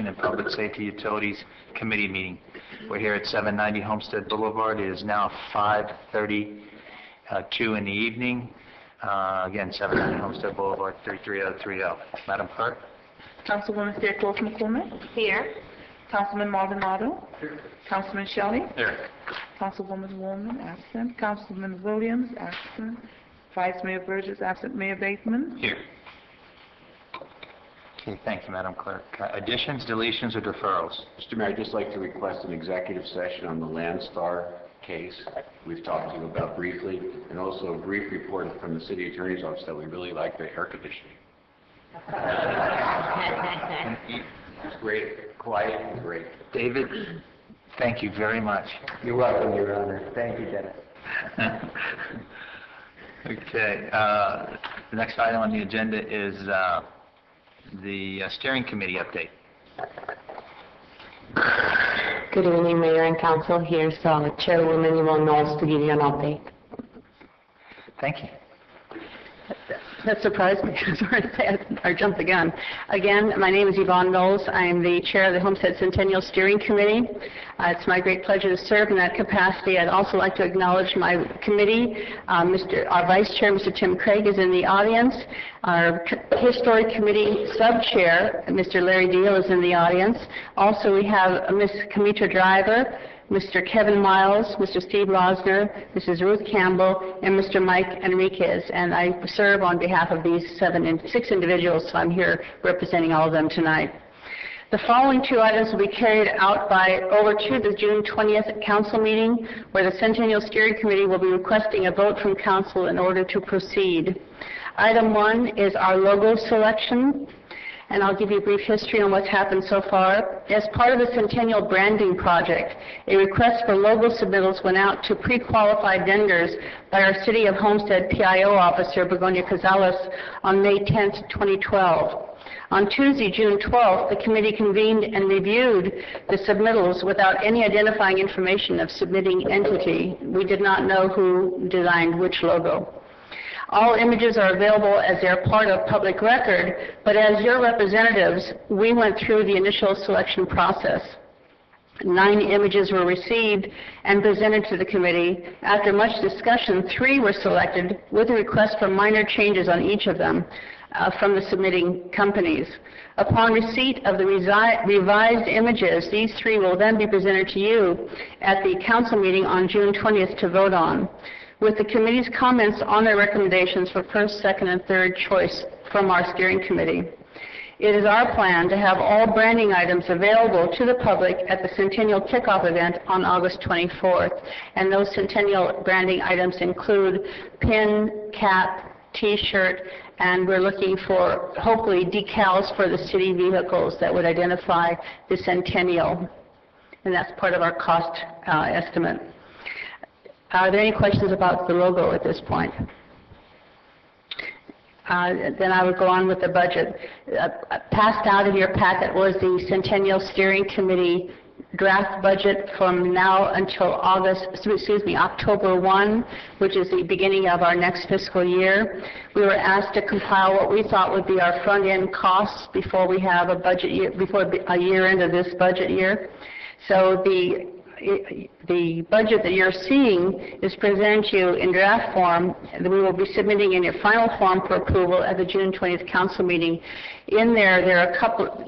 and Public Safety Utilities Committee meeting. We're here at 790 Homestead Boulevard. It is now 5:32 in the evening. Again, 790 Homestead Boulevard, 33030. Madam Clerk? Councilwoman Fairclough McCormick. Here. Councilman Maldonado. Here. Councilman Shelley. Here. Councilwoman Woolman, absent. Councilman Williams, absent. Vice Mayor Burgess, absent. Mayor Bateman. Here. Okay, thank you, Madam Clerk. Additions, deletions, or deferrals? Mr. Mayor, I'd just like to request an executive session on the Landstar case we've talked to you about briefly, and also a brief report from the City Attorney's Office that we really like the air conditioning. It's great, quiet and great. David, thank you very much. You're welcome, Your Honor. Thank you, Dennis. Okay, the next item on the agenda is the steering committee update. Good evening, Mayor and Council. Here's Chairwoman Yvonne Knowles to give you an update. Thank you. That surprised me. Sorry, I jumped the gun. Again, my name is Yvonne Knowles. I am the chair of the Homestead Centennial Steering Committee. It's my great pleasure to serve in that capacity. I'd also like to acknowledge my committee. Our vice chair, Mr. Tim Craig, is in the audience. Our historic committee sub-chair, Mr. Larry Deal, is in the audience. Also, we have Ms. Kamitra Driver, Mr. Kevin Miles, Mr. Steve Losner, Mrs. Ruth Campbell, and Mr. Mike Enriquez. And I serve on behalf of these 6 individuals, so I'm here representing all of them tonight. The following 2 items will be carried out over to the June 20th council meeting, where the Centennial Steering Committee will be requesting a vote from council in order to proceed. Item 1 is our logo selection, and I'll give you a brief history on what's happened so far. As part of the Centennial Branding Project, a request for logo submittals went out to pre-qualified vendors by our City of Homestead PIO officer, Begonia Cazales, on May 10th, 2012. On Tuesday, June 12th, the committee convened and reviewed the submittals without any identifying information of submitting entity. We did not know who designed which logo. All images are available as they're part of public record, but as your representatives, we went through the initial selection process. 9 images were received and presented to the committee. After much discussion, 3 were selected with a request for minor changes on each of them from the submitting companies. Upon receipt of the revised images, these 3 will then be presented to you at the council meeting on June 20th to vote on, with the committee's comments on their recommendations for first, second, and third choice from our steering committee. It is our plan to have all branding items available to the public at the Centennial Kickoff event on August 24th. And those Centennial branding items include pin, cap, T-shirt, and we're looking for, hopefully, decals for the city vehicles that would identify the Centennial. And that's part of our cost estimate. Are there any questions about the logo at this point? Then I would go on with the budget. Passed out of your packet was the Centennial Steering Committee draft budget from now until October 1, which is the beginning of our next fiscal year. We were asked to compile what we thought would be our front-end costs before we have a budget year, before a year into this budget year. So the budget that you're seeing is presented to you in draft form that we will be submitting in your final form for approval at the June 20th council meeting. In there are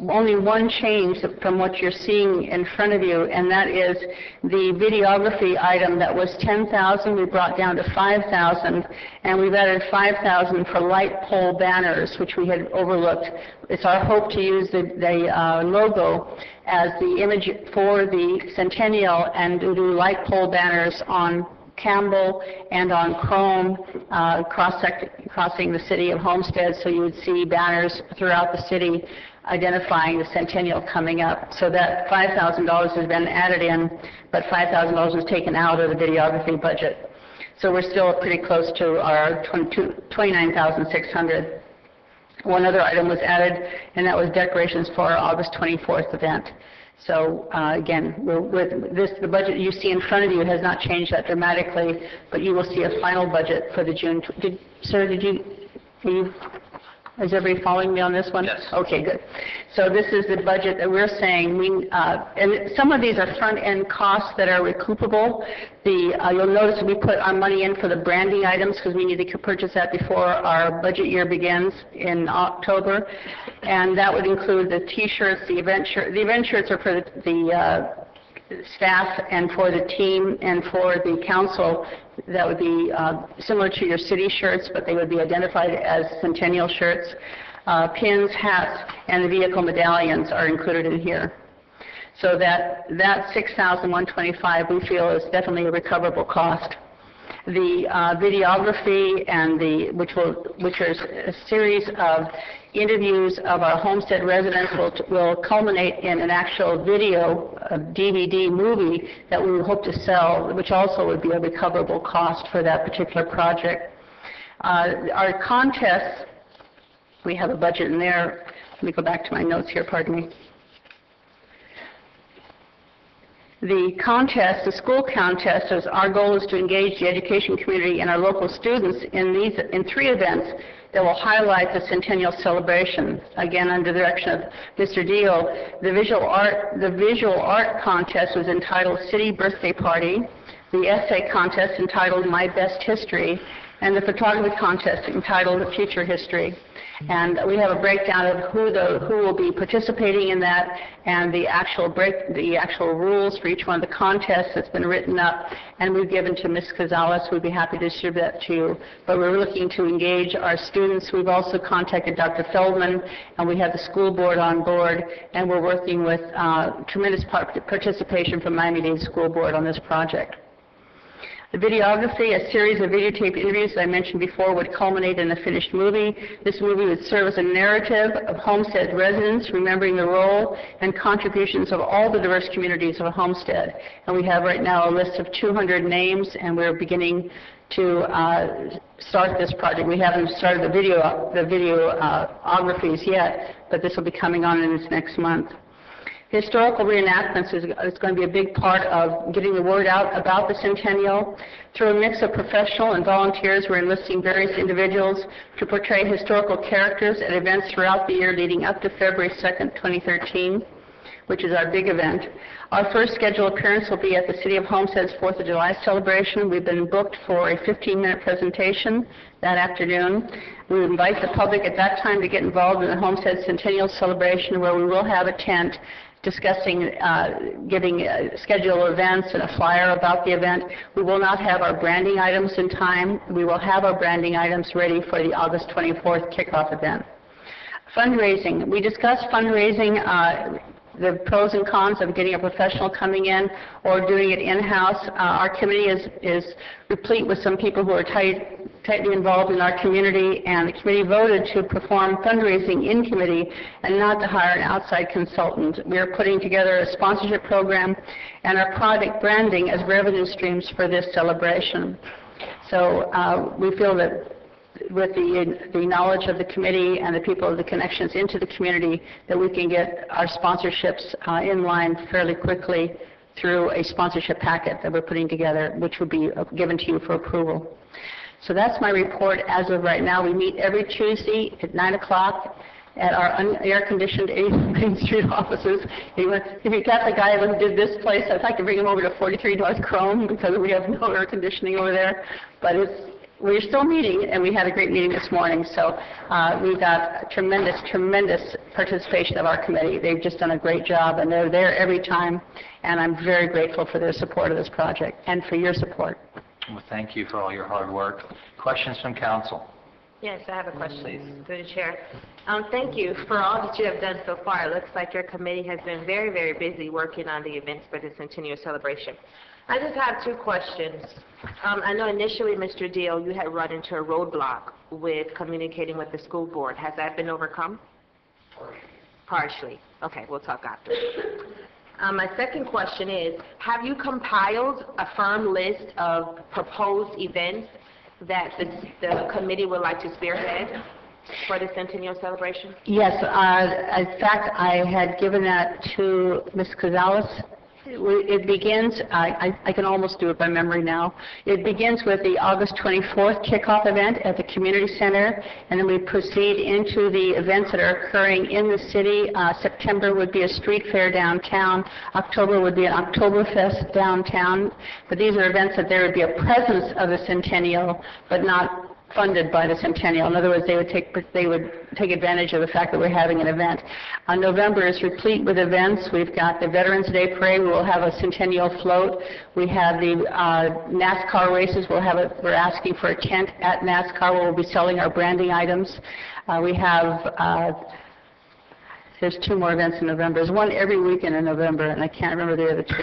only one change from what you're seeing in front of you, and that is the videography item that was $10,000. We brought down to $5,000, and we've added $5,000 for light pole banners, which we had overlooked. It's our hope to use the logo as the image for the Centennial and to do light pole banners on Campbell and on Chrome, crossing the city of Homestead, so you would see banners throughout the city identifying the Centennial coming up. So that $5,000 has been added in, but $5,000 was taken out of the videography budget. So we're still pretty close to our $29,600. One other item was added, and that was decorations for our August 24th event. So again, the budget you see in front of you has not changed that dramatically, but you will see a final budget for the June. Sir, did you? Is everybody following me on this one? Yes. Okay, good. So this is the budget that we're saying, and some of these are front-end costs that are recoupable. You'll notice we put our money in for the branding items because we need to purchase that before our budget year begins in October. And that would include the T-shirts, the event shirts. The event shirts are for the staff and for the team and for the council. That would be similar to your city shirts, but they would be identified as Centennial shirts. Pins, hats, and the vehicle medallions are included in here. So that $6,125 we feel is definitely a recoverable cost. The videography and which is a series of interviews of our Homestead residents will culminate in an actual video, a DVD movie that we hope to sell, which also would be a recoverable cost for that particular project. Our contests, we have a budget in there. Let me go back to my notes here, pardon me. The contest, the school contest, our goal is to engage the education community and our local students in 3 events that will highlight the Centennial celebration. Again, under the direction of Mr. Deal, the visual art contest was entitled City Birthday Party, the essay contest entitled My Best History, and the photography contest entitled Future History. And we have a breakdown of who will be participating in that, and the actual rules for each one of the contests that's been written up, and we've given to Ms. Cazales. We'd be happy to distribute that to you. But we're looking to engage our students. We've also contacted Dr. Feldman, and we have the school board on board, and we're working with tremendous participation from Miami-Dade School Board on this project. The videography, a series of videotaped interviews that I mentioned before, would culminate in a finished movie. This movie would serve as a narrative of Homestead residents, remembering the role and contributions of all the diverse communities of Homestead. And we have right now a list of 200 names, and we're beginning to start this project. We haven't started the videographies yet, but this will be coming on in this next month. Historical reenactments is going to be a big part of getting the word out about the Centennial. Through a mix of professional and volunteers, we're enlisting various individuals to portray historical characters at events throughout the year leading up to February 2nd, 2013, which is our big event. Our first scheduled appearance will be at the City of Homestead's 4th of July celebration. We've been booked for a 15-minute presentation that afternoon. We invite the public at that time to get involved in the Homestead Centennial celebration, where we will have a tent discussing, giving scheduled events and a flyer about the event. We will not have our branding items in time. We will have our branding items ready for the August 24th kickoff event. Fundraising. We discussed fundraising, the pros and cons of getting a professional coming in or doing it in-house. Our committee is replete with some people who are tightly involved in our community, and the committee voted to perform fundraising in committee and not to hire an outside consultant. We are putting together a sponsorship program and our product branding as revenue streams for this celebration. So we feel that with the knowledge of the committee and the people of the connections into the community, that we can get our sponsorships in line fairly quickly through a sponsorship packet that we're putting together, which will be given to you for approval. So that's my report as of right now. We meet every Tuesday at 9 o'clock at our air-conditioned 80th Main Street offices. If you got the guy who did this place, I'd like to bring him over to 43 North Chrome because we have no air conditioning over there. But we're still meeting, and we had a great meeting this morning. So we've got tremendous participation of our committee. They've just done a great job, and they're there every time. And I'm very grateful for their support of this project and for your support. Well, thank you for all your hard work. Questions from council? Yes, I have a question, through the chair. Thank you for all that you have done so far. It looks like your committee has been very, very busy working on the events for the Centennial celebration. I just have 2 questions. I know initially, Mr. Deal, you had run into a roadblock with communicating with the school board. Has that been overcome? Partially. Okay, we'll talk after. My second question is, have you compiled a firm list of proposed events that the committee would like to spearhead for the Centennial celebration? Yes. In fact, I had given that to Ms. Cazales, It begins, I can almost do it by memory now. It begins with the August 24th kickoff event at the community center, and then we proceed into the events that are occurring in the city. September would be a street fair downtown. October would be an Oktoberfest downtown. But these are events that there would be a presence of the Centennial, but not funded by the Centennial. In other words, they would take advantage of the fact that we're having an event. November is replete with events. We've got the Veterans Day Parade. We will have a Centennial float. We have the NASCAR races. We're asking for a tent at NASCAR where we'll be selling our branding items. There's two more events in November. There's one every weekend in November, and I can't remember the other two.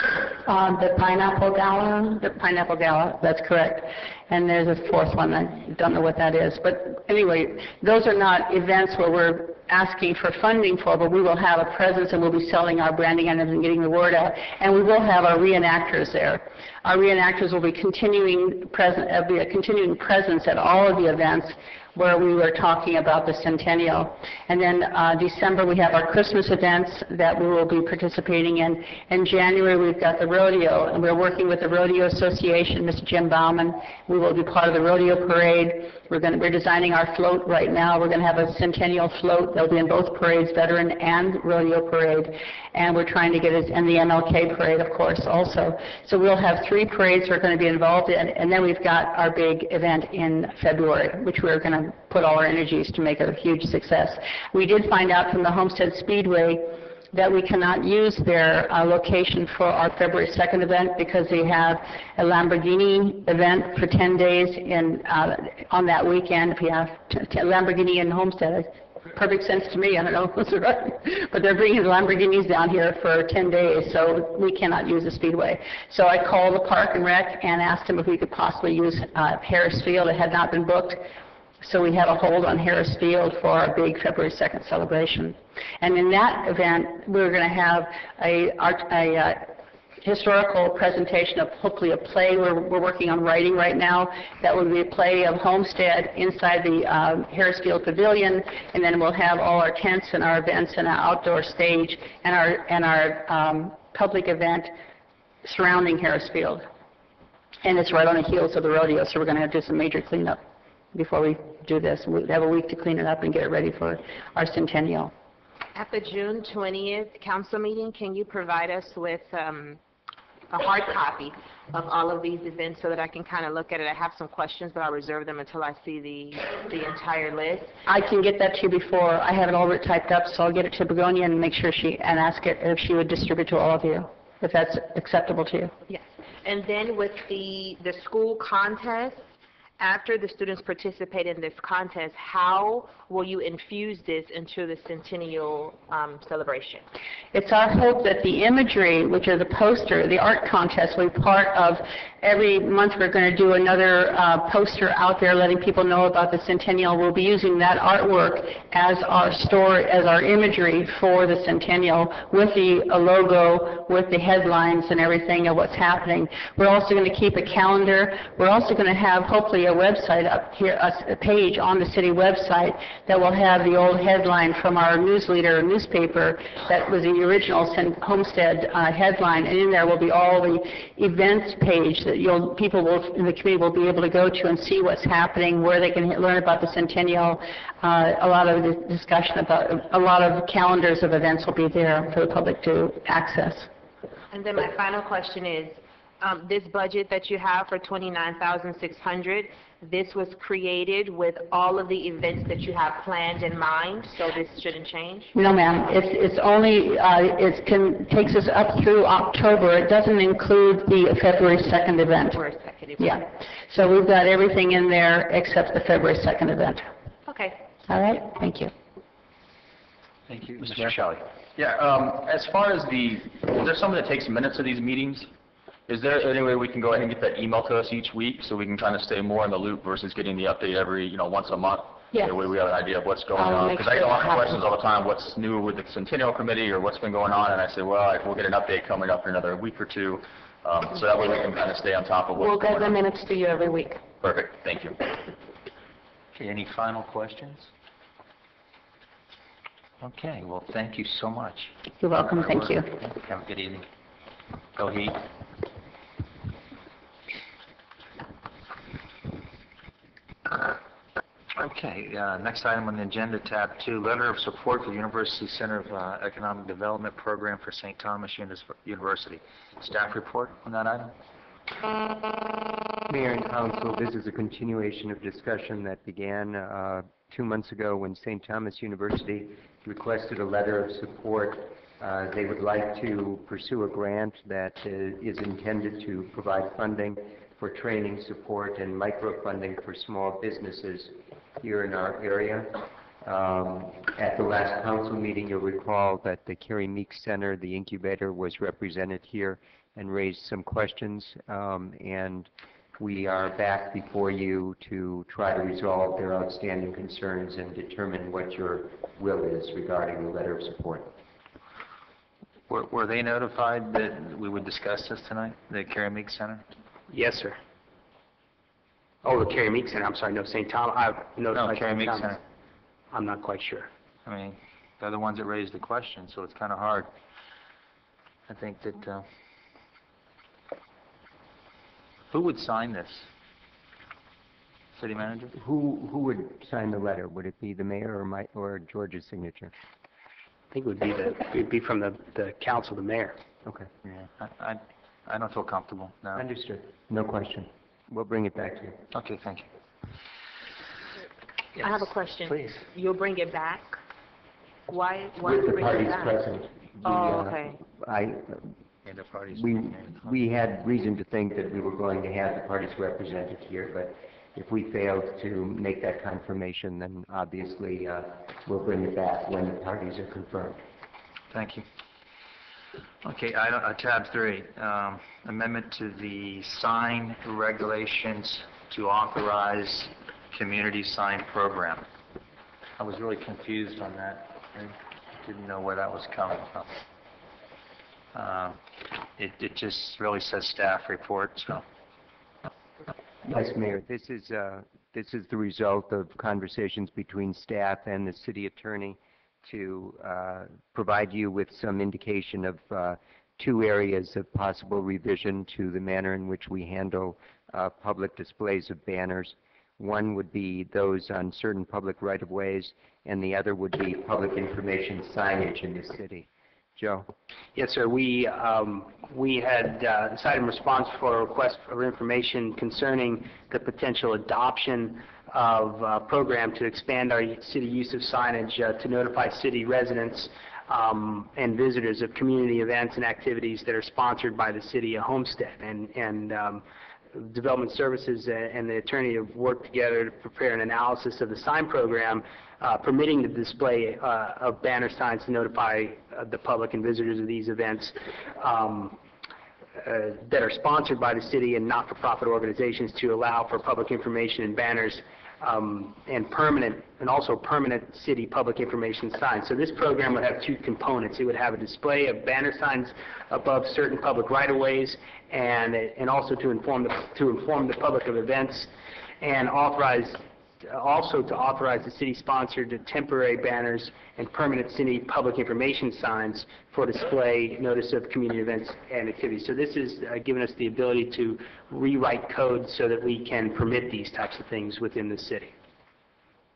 The Pineapple Gala? The Pineapple Gala, that's correct. And there's a fourth one, I don't know what that is. But anyway, those are not events where we're asking for funding for, but we will have a presence and we'll be selling our branding items and getting the word out. And we will have our reenactors there. Our reenactors will be continuing presence at all of the events where we were talking about the Centennial. And then December, we have our Christmas events that we will be participating in. In January, we've got the rodeo, and we're working with the Rodeo Association, Mr. Jim Bauman. We will be part of the rodeo parade. We're designing our float right now. We're going to have a Centennial float. They'll be in both parades, veteran and rodeo parade. And we're trying to get it in the MLK parade, of course, also. So we'll have 3 parades we're going to be involved in, and then we've got our big event in February, which we're going to put all our energies to make it a huge success. We did find out from the Homestead Speedway that we cannot use their location for our February 2nd event because they have a Lamborghini event for 10 days on that weekend. If you have Lamborghini in Homestead, perfect sense to me. I don't know if it's right. But they're bringing the Lamborghinis down here for 10 days, so we cannot use the Speedway. So I called the Park and Rec and asked them if we could possibly use Harris Field. It had not been booked. So we have a hold on Harris Field for our big February 2nd celebration. And in that event, we're going to have a historical presentation of hopefully a play we're working on writing right now. That will be a play of Homestead inside the Harris Field Pavilion, and then we'll have all our tents and our events and our outdoor stage and our public event surrounding Harris Field. And it's right on the heels of the rodeo, so we're going to do some major cleanup before we do this. We have a week to clean it up and get it ready for our Centennial. At the June 20th council meeting, can you provide us with a hard copy of all of these events so that I can kind of look at it? I have some questions, but I'll reserve them until I see the entire list. I can get that to you before. I have it all typed up, so I'll get it to Begonia and make sure and ask it if she would distribute to all of you, if that's acceptable to you. Yes. And then with the school contest, after the students participate in this contest, how will you infuse this into the Centennial celebration? It's our hope that the imagery, which is a poster, the art contest, will be part of every month. We're going to do another poster out there letting people know about the Centennial. We'll be using that artwork as our story, as our imagery for the Centennial, with the logo, with the headlines and everything of what's happening. We're also going to keep a calendar. We're also going to have hopefully a website up here, a page on the city website that will have the old headline from our newspaper that was the original Homestead headline, and in there will be all the events page that people in the community will be able to go to and see what's happening, where they can learn about the Centennial. A lot of the discussion about a lot of calendars of events will be there for the public to access. And then my final question is, this budget that you have for $29,600, this was created with all of the events that you have planned in mind, so this shouldn't change? No, ma'am. It's only takes us up through October. It doesn't include the February 2nd event. February 2nd event. Yeah. So we've got everything in there except the February 2nd event. Okay. All right. Thank you. Thank you. Mr. Shelley. Yeah, as far as is there someone that takes minutes of these meetings? Is there any way we can go ahead and get that email to us each week so we can kind of stay more in the loop versus getting the update every, once a month? Yes. That way we have an idea of what's going I'll on. make Because I get a sure lot that of questions happens. all the time, what's new with the Centennial Committee or what's been going on, and I say, well, we'll get an update coming up in another week or two, so that way we can kind of stay on top of what's We'll going get on. the minutes to you every week. Perfect, thank you. Okay, any final questions? Okay, well, thank you so much. You're welcome. Thank you. Have a good evening. Go Heat. Okay, next item on the agenda, tab 2, letter of support for the University Center of Economic Development Program for St. Thomas University. Staff report on that item? Mayor and Council, this is a continuation of discussion that began 2 months ago when St. Thomas University requested a letter of support. They would like to pursue a grant that is intended to provide funding for training, support, and microfunding for small businesses here in our area. At the last council meeting, you'll recall that the Carrie Meeks Center, the incubator, was represented here and raised some questions, and we are back before you to try to resolve their outstanding concerns and determine what your will is regarding the letter of support. Were they notified that we would discuss this tonight, the Carrie Meeks Center? Yes, sir. Oh, the Carrie Meeks Center, I'm sorry, no, St. Thomas, No, Carrie Meeks Center. I'm not quite sure. I mean, they're the ones that raised the question, so it's kind of hard. I think that, who would sign this? City manager? Who would sign the letter? Would it be the mayor or George's signature? I think it would be from the council, the mayor. Okay. Yeah, I don't feel comfortable, no. Understood. No question. We'll bring it back to you. Okay, thank you. I have a question. Please. You'll bring it back? Why With the bring it parties back? present. Oh, okay. And the parties. We had reason to think that we were going to have the parties represented here, but if we failed to make that confirmation, then obviously we'll bring it back when the parties are confirmed. Thank you. Okay, tab 3, amendment to the sign regulations to authorize community sign program. I was really confused on that. I didn't know where that was coming from. It just really says staff report, so. Yes, Mayor. This is the result of conversations between staff and the city attorney to provide you with some indication of 2 areas of possible revision to the manner in which we handle public displays of banners. One would be those on certain public right-of-ways, and the other would be public information signage in the city. Joe? Yes, sir. We had decided in response for a request for information concerning the potential adoption of a program to expand our city use of signage to notify city residents and visitors of community events and activities that are sponsored by the city of Homestead. And Development Services and the attorney have worked together to prepare an analysis of the sign program permitting the display of banner signs to notify the public and visitors of these events that are sponsored by the city and not-for-profit organizations to allow for public information and banners and also permanent city public information signs. So this program would have 2 components. It would have a display of banner signs above certain public right-of-ways and also to inform the public of events and authorize the city-sponsored temporary banners and permanent city public information signs for display, notice of community events and activities. So this is giving us the ability to rewrite code so that we can permit these types of things within the city.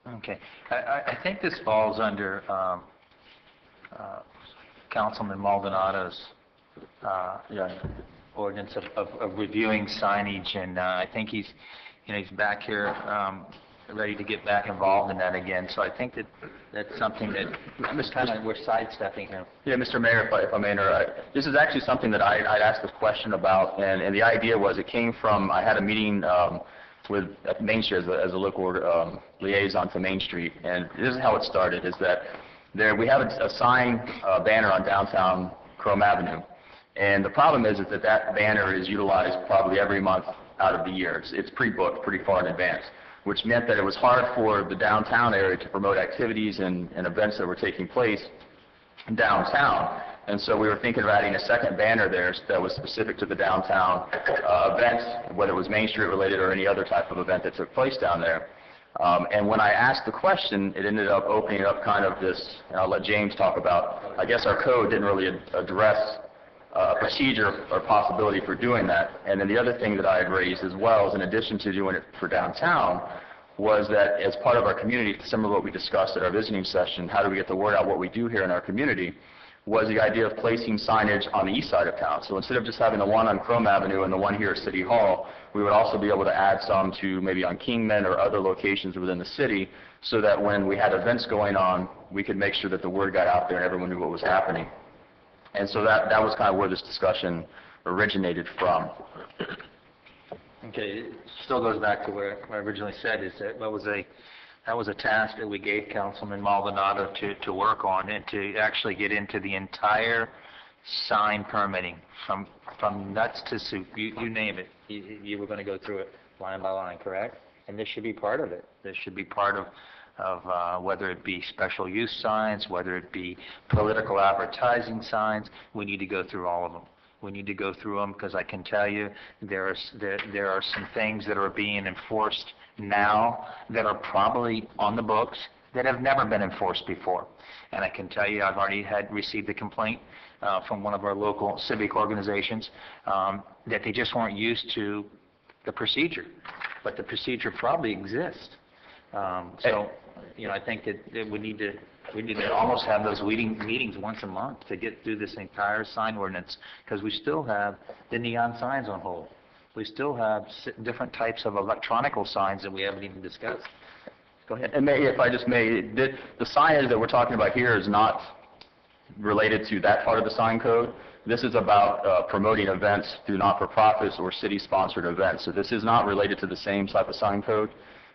Okay. I think this falls under Councilman Maldonado's ordinance of reviewing signage, and I think he's back here ready to get back involved in that again. So I think that's something that we're sidestepping here. Yeah, Mr. Mayor, if I may interrupt, this is actually something that I'd asked this question about, and the idea was it came from, I had a meeting at Main Street as a local liaison to Main Street, and this is how it started, is that we have a sign banner on downtown Chrome Avenue, and the problem is that banner is utilized probably every month out of the year. It's pre-booked pretty far in advance, which meant that it was hard for the downtown area to promote activities and events that were taking place downtown. And so we were thinking of adding a second banner there that was specific to the downtown events, whether it was Main Street related or any other type of event that took place down there. And when I asked the question, it ended up opening up kind of this, and I'll let James talk about, I guess our code didn't really address procedure or possibility for doing that. And then the other thing that I had raised as well is, in addition to doing it for downtown, was that as part of our community, similar to what we discussed at our visiting session, how do we get the word out what we do here in our community, was the idea of placing signage on the east side of town. So instead of just having the one on Chrome Avenue and the one here at City Hall, we would also be able to add some to maybe on Kingman or other locations within the city, so that when we had events going on, we could make sure that the word got out there and everyone knew what was happening. And so that was kind of where this discussion originated from. Okay, it still goes back to where I originally said, is that that was a task that we gave Councilman Maldonado to work on, and to actually get into the entire sign permitting, from nuts to soup, you name it. You were going to go through it line by line, correct? And this should be part of it. This should be part of whether it be special use signs, whether it be political advertising signs. We need to go through all of them. We need to go through them, because I can tell you there are some things that are being enforced now that are probably on the books that have never been enforced before. And I can tell you I've already received a complaint from one of our local civic organizations that they just weren't used to the procedure. But the procedure probably exists. So, I think that we need to almost have those meetings once a month to get through this entire sign ordinance, because we still have the neon signs on hold. We still have different types of electronical signs that we haven't even discussed. Go ahead. And if I just may, the signage that we're talking about here is not related to that part of the sign code. This is about promoting events through not-for-profits or city-sponsored events. So this is not related to the same type of sign code.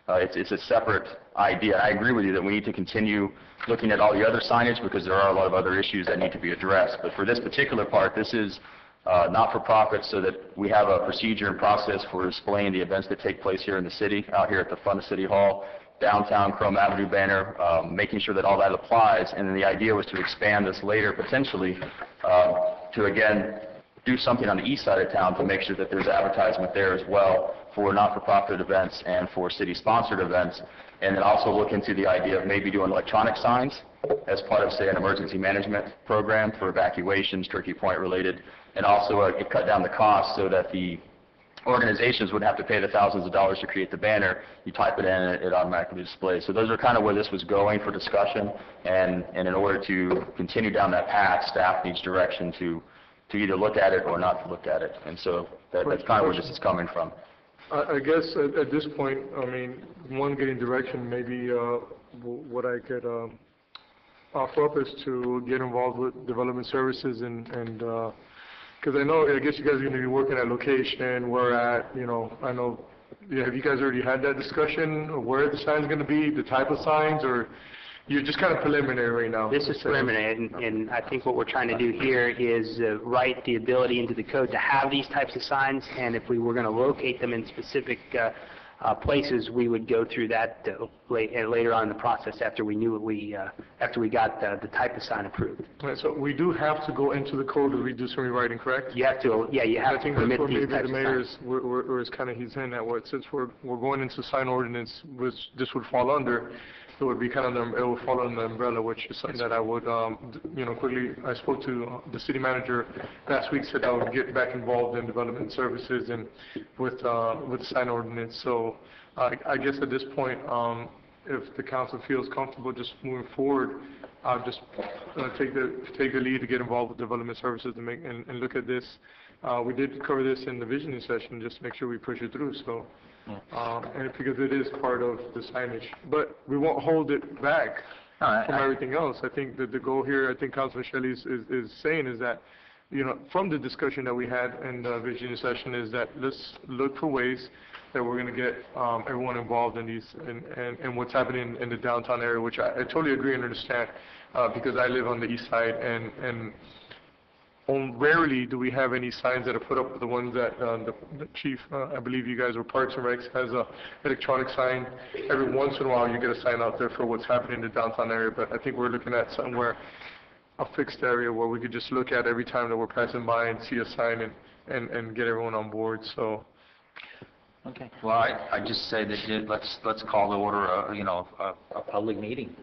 It's a separate idea. I agree with you that we need to continue looking at all the other signage, because there are a lot of other issues that need to be addressed. But for this particular part, this is not-for-profit, so that we have a procedure and process for displaying the events that take place here in the city, out here at the front of City Hall, downtown Chrome Avenue banner, making sure that all that applies. And then the idea was to expand this later, potentially, to again do something on the east side of town to make sure that there's advertisement there as well for not-for-profit events and for city-sponsored events. And then also look into the idea of maybe doing electronic signs as part of, say, an emergency management program for evacuations, Turkey Point related, and also it cut down the cost so that the organizations would have to pay the thousands of dollars to create the banner. You type it in and it automatically displays. So those are kind of where this was going for discussion, and in order to continue down that path, staff needs direction to either look at it or not to look at it. And so that's kind of where this is coming from. I guess at this point, one, getting direction, maybe what I could offer up is to get involved with development services, and because I guess you guys are going to be working at location, where at, I know, have you guys already had that discussion of where the sign's going to be, the type of signs, or you're just kind of preliminary right now? This is preliminary, and I think what we're trying to do here is write the ability into the code to have these types of signs, and if we were going to locate them in specific places, we would go through that later on in the process, after we knew after we got the type of sign approved. Right, so we do have to go into the code to redo some rewriting, correct? You have to, you have to permit these types of signs. I think that's what maybe the mayor is kind of, he's saying that, since we're going into sign ordinance, which this would fall under, it would be kind of it would fall under the umbrella, which is something that I would, quickly. I spoke to the city manager last week, said I would get back involved in development services and with sign ordinance. So I guess at this point, if the council feels comfortable just moving forward, I'll just take the lead to get involved with development services and look at this. We did cover this in the visioning session, just to make sure we push it through. So. And because it is part of the signage, but we won't hold it back from everything else. I think that the goal here, I think Councilman Shelley is saying, is that, from the discussion that we had in the visioning session, is that let's look for ways that we're going to get everyone involved in these and what's happening in the downtown area, which I totally agree and understand, because I live on the east side, and rarely do we have any signs that are put up with the ones that the chief, I believe you guys, or Parks and Recs, has a electronic sign. Every once in a while you get a sign out there for what's happening in the downtown area, but I think we're looking at somewhere, a fixed area where we could just look at every time that we're passing by and see a sign and get everyone on board. So. Okay. Well, I just say that let's call to order a public meeting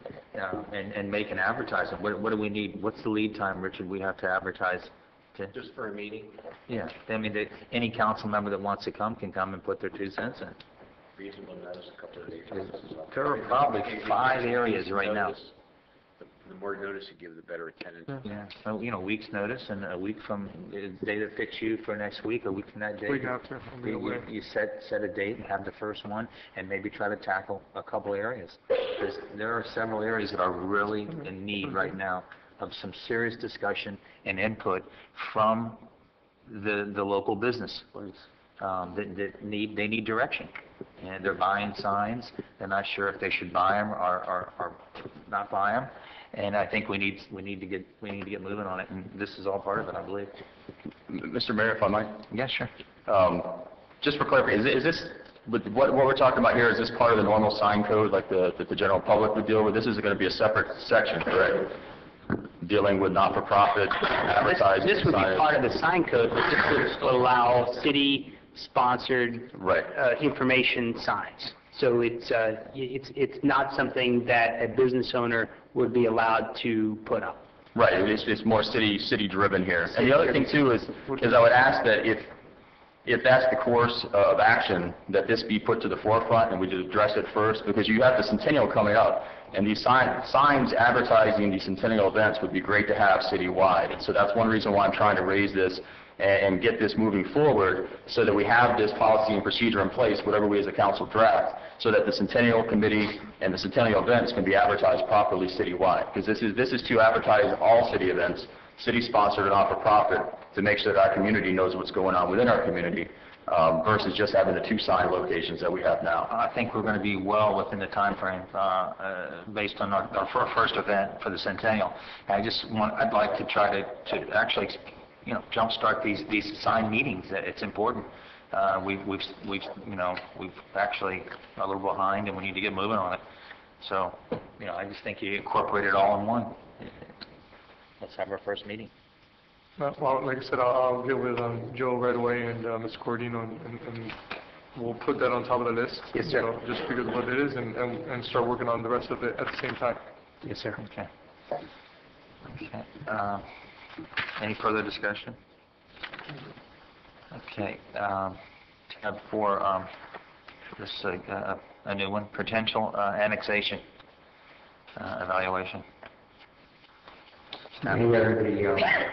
and make an advertisement. What do we need? What's the lead time, Richard? We have to advertise Just for a meeting? Yeah, I mean, any council member that wants to come can come and put their 2 cents in. Reasonable notice, a couple of days. There are probably 5 areas right now. The more notice you give, the better attendance. Yeah, so, you know, week's notice, and a week from the day that fits you for next week, a week from that day. Week after, I'll be away. You set a date and have the first one, and maybe try to tackle a couple areas. There are several areas that are really in need right now of some serious discussion and input from the local business. That need direction. And they're buying signs, they're not sure if they should buy them or not buy them. And I think we need to get moving on it, and this is all part of it, I believe. Mr. Mayor, if I might? Yeah, sure. Just for clarification, is this, what we're talking about here, is this part of the normal sign code like the general public would deal with? This is going to be a separate section, correct? Dealing with not-for-profit advertising. This would be part of the sign code, but this would allow city-sponsored information signs. So it's not something that a business owner would be allowed to put up. Right, it's more city-driven here. And the other thing too is I would ask that if that's the course of action, that this be put to the forefront and we just address it first, because you have the centennial coming up, and these signs advertising these centennial events would be great to have citywide. And so that's one reason why I'm trying to raise this and get this moving forward, so that we have this policy and procedure in place, whatever we as a council draft, so that the Centennial Committee and the Centennial events can be advertised properly citywide. Because this is to advertise all city events, city-sponsored and not-for-profit, to make sure that our community knows what's going on within our community, versus just having the 2 sign locations that we have now. I think we're going to be well within the time frame based on our first event for the Centennial. I'd like to try to actually, you know, jumpstart these sign meetings. It's important. We've actually a little behind, and we need to get moving on it. So, you know, I just think you incorporate it all in one. Let's have our first meeting. Well, like I said, I'll get with Joe right away and Ms. Cordino, and we'll put that on top of the list. Yes, sir. You know, just because of what it is, and start working on the rest of it at the same time. Yes, sir. Okay. Any further discussion? Okay. Tab 4, this is a new one, potential annexation evaluation. Mayor,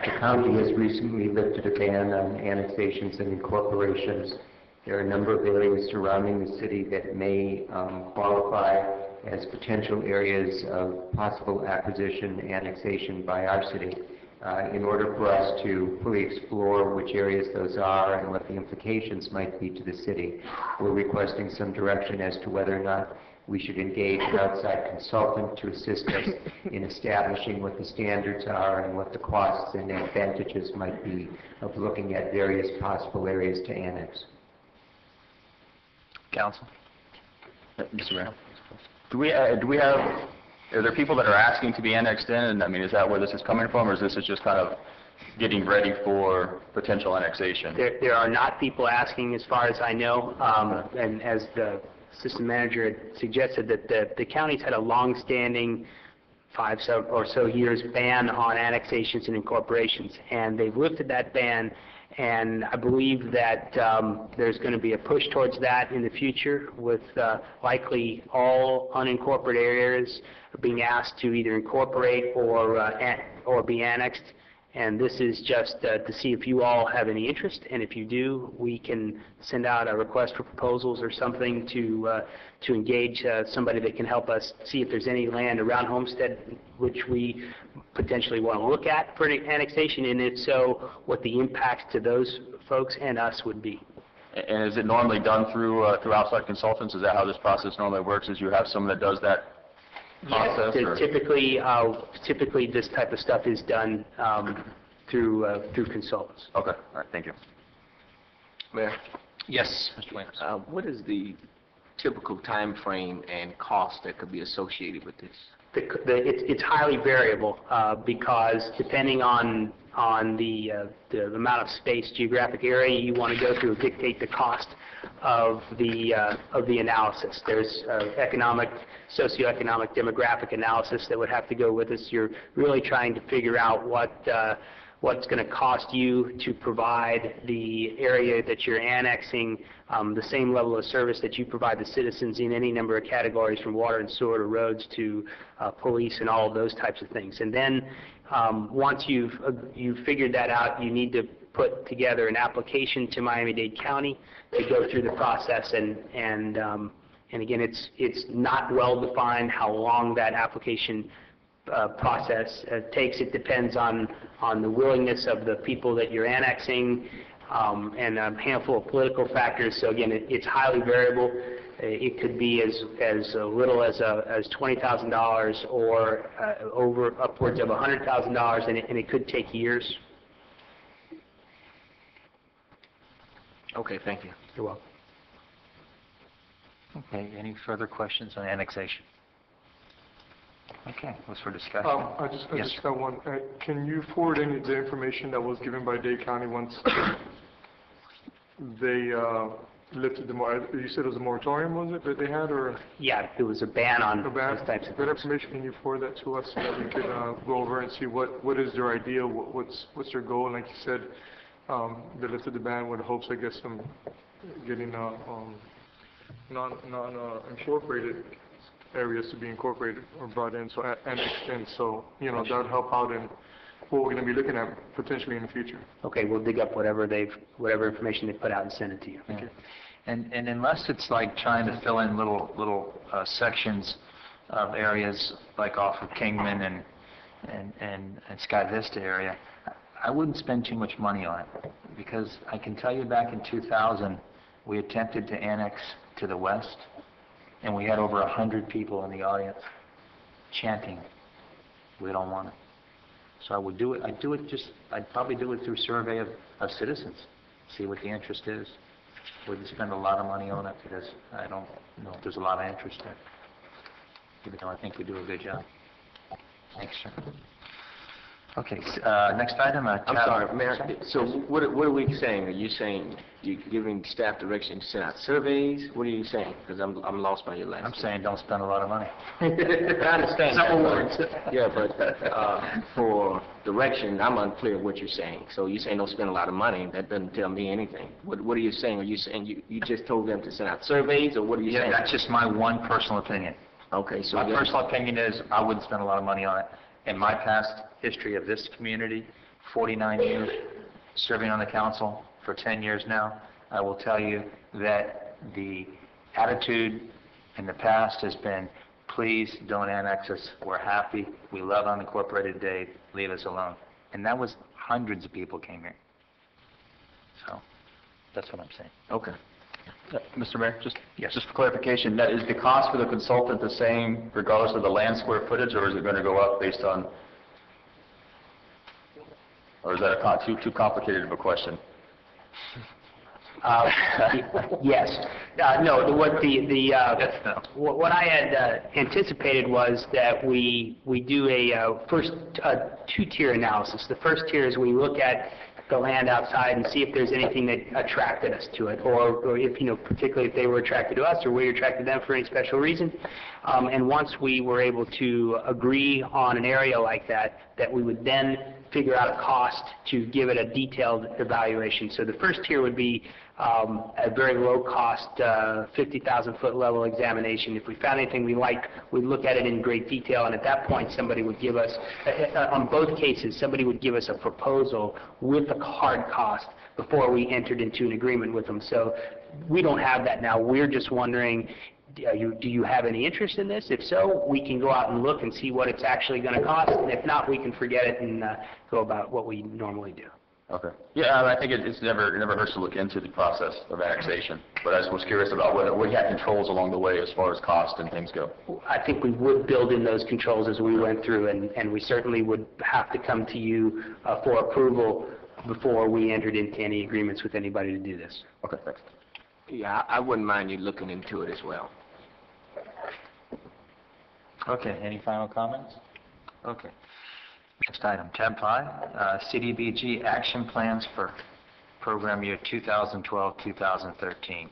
the county has recently lifted a ban on annexations and incorporations. There are a number of areas surrounding the city that may qualify as potential areas of possible acquisition, annexation by our city. In order for us to fully explore which areas those are and what the implications might be to the city, we're requesting some direction as to whether or not we should engage an outside consultant to assist us in establishing what the standards are and what the costs and advantages might be of looking at various possible areas to annex. Council? Mr. Mayor? Do we have, are there people that are asking to be annexed in? And I mean, is that where this is coming from, or is this just kind of getting ready for potential annexation? There are not people asking, as far as I know, and as the assistant manager had suggested, that the county's had a long-standing 5 or so years ban on annexations and incorporations, and they've lifted that ban, and I believe that there's going to be a push towards that in the future, with likely all unincorporated areas being asked to either incorporate or be annexed. And this is just to see if you all have any interest, and if you do, we can send out a request for proposals or something to engage somebody that can help us see if there's any land around Homestead which we potentially want to look at for an annexation, and if so, what the impacts to those folks and us would be. And is it normally done through outside consultants? Is that how this process normally works, is you have someone that does that process? Yes, typically this type of stuff is done through consultants. Okay, all right, thank you. Mayor, Yes, Mr. Williams. what is the typical time frame and cost that could be associated with this? It's highly variable because depending on the amount of space, geographic area you want to go through, dictate the cost of the analysis. There's economic, socioeconomic, demographic analysis that would have to go with this. You're really trying to figure out what what it's going to cost you to provide the area that you're annexing the same level of service that you provide the citizens in any number of categories, from water and sewer to roads to police and all of those types of things. And then once you've figured that out, you need to put together an application to Miami-Dade County to go through the process, and again, it's not well defined how long that application process takes. It depends on the willingness of the people that you're annexing, and a handful of political factors. So again, it's highly variable. It could be as little as $20,000 or over upwards of $100,000, and it could take years. Okay, thank you. You're welcome. Okay, any further questions on annexation? Okay, what's for discussion? I Yes, just sir. got one. Can you forward any of the information that was given by Dade County once they lifted you said it was a moratorium, was it, that they had, or? Yeah, there was a ban on A ban? those types of That things. information, can you forward that to us so that we could go over and see what is their idea, what's their goal? And like you said, they lifted the ban with hopes, I guess, of getting non-incorporated areas to be incorporated or brought in, so annexed in. So, you know, that would help out in what we're going to be looking at potentially in the future. Okay, we'll dig up whatever information they put out and send it to you. Yeah. And unless it's like trying to fill in little sections of areas like off of Kingman and Sky Vista area, I wouldn't spend too much money on it, because I can tell you back in 2000 we attempted to annex to the west, and we had over 100 people in the audience chanting, "We don't want it." So I would do it. I'd probably do it through survey of citizens, see what the interest is. Wouldn't spend a lot of money on it, because I don't know if there's a lot of interest in it, even though I think we do a good job. Thanks, sir. Okay, next item. I'm sorry, Mayor, so what are we saying? Are you saying you're giving staff direction to send out surveys? What are you saying? Because I'm lost by your last. I'm saying don't spend a lot of money. I understand. Simple that, words. Yeah, but for direction, I'm unclear what you're saying. So you're saying don't spend a lot of money. That doesn't tell me anything. What are you saying? Are you saying you just told them to send out surveys, or what are you saying? Yeah, that's just my one personal opinion. Okay, so My personal opinion is I wouldn't spend a lot of money on it. In my past history of this community, 49 years serving on the council, for 10 years now, I will tell you that the attitude in the past has been, please don't annex us. We're happy. We love unincorporated Dade. Leave us alone. And that was hundreds of people came here. So that's what I'm saying. Okay. Mr. Mayor, just for clarification, that is the cost for the consultant the same regardless of the land square footage, or is it going to go up based on, or is that too complicated of a question? Yes. No, what I had anticipated was that we do a first two-tier analysis. The first tier is we look at the land outside and see if there's anything that attracted us to it, or if, you know, particularly if they were attracted to us or we attracted them for any special reason. And once we were able to agree on an area like that, that we would then figure out a cost to give it a detailed evaluation. So the first tier would be a very low-cost 50,000-foot level examination. If we found anything we liked, we'd look at it in great detail, and at that point somebody would give us, on both cases, somebody would give us a proposal with a hard cost before we entered into an agreement with them. So we don't have that now. We're just wondering, do you have any interest in this? If so, we can go out and look and see what it's actually going to cost, and if not, we can forget it and go about what we normally do. Okay. Yeah, I think it never hurts to look into the process of annexation, but I just was curious about whether we had controls along the way as far as cost and things go. I think we would build in those controls as we went through, and we certainly would have to come to you for approval before we entered into any agreements with anybody to do this. Okay, thanks. Yeah, I wouldn't mind you looking into it as well. Okay, any final comments? Okay. Next item, tab 5, CDBG action plans for program year 2012-2013.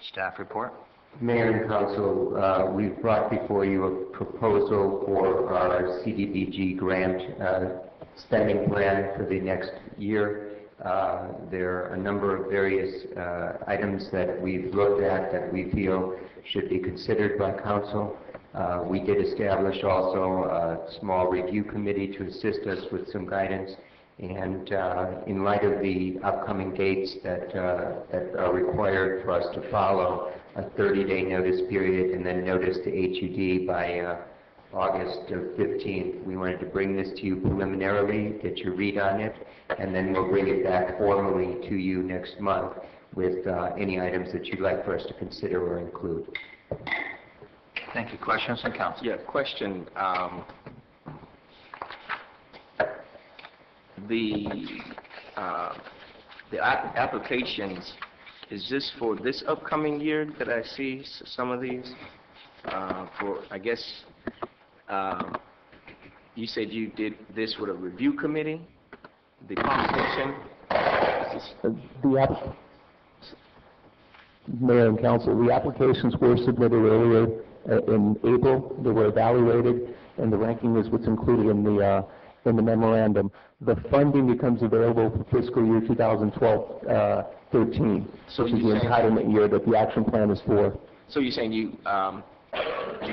Staff report. Mayor and Council, we've brought before you a proposal for our CDBG grant spending plan for the next year. There are a number of various items that we've looked at that we feel should be considered by council. We did establish also a small review committee to assist us with some guidance. And in light of the upcoming dates that are required for us to follow, a 30-day notice period and then notice to HUD by August 15th, we wanted to bring this to you preliminarily, get your read on it, and then we'll bring it back formally to you next month with any items that you'd like for us to consider or include. Thank you. Questions from council? Yeah, question. The applications, is this for this upcoming year that I see some of these? For, I guess, you said you did this with a review committee, the compensation? Mayor and council, the applications were submitted earlier in April. They were evaluated, and the ranking is what's included in the memorandum. The funding becomes available for fiscal year 2012-13, which is the entitlement year that the action plan is for. So you're saying you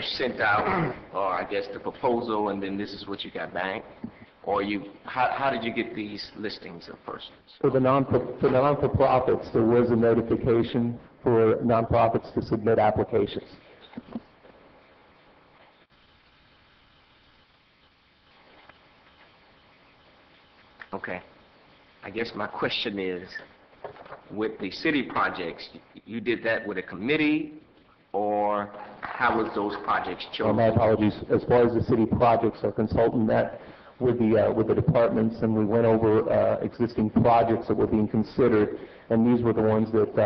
sent out, or I guess the proposal, and then this is what you got back? Or how did you get these listings of persons? For the non-for-profits, there was a notification for nonprofits to submit applications. Okay. I guess my question is, with the city projects, you did that with a committee, or how was those projects chosen? My apologies. As far as the city projects, our consultant met with the departments, and we went over existing projects that were being considered, and these were the ones that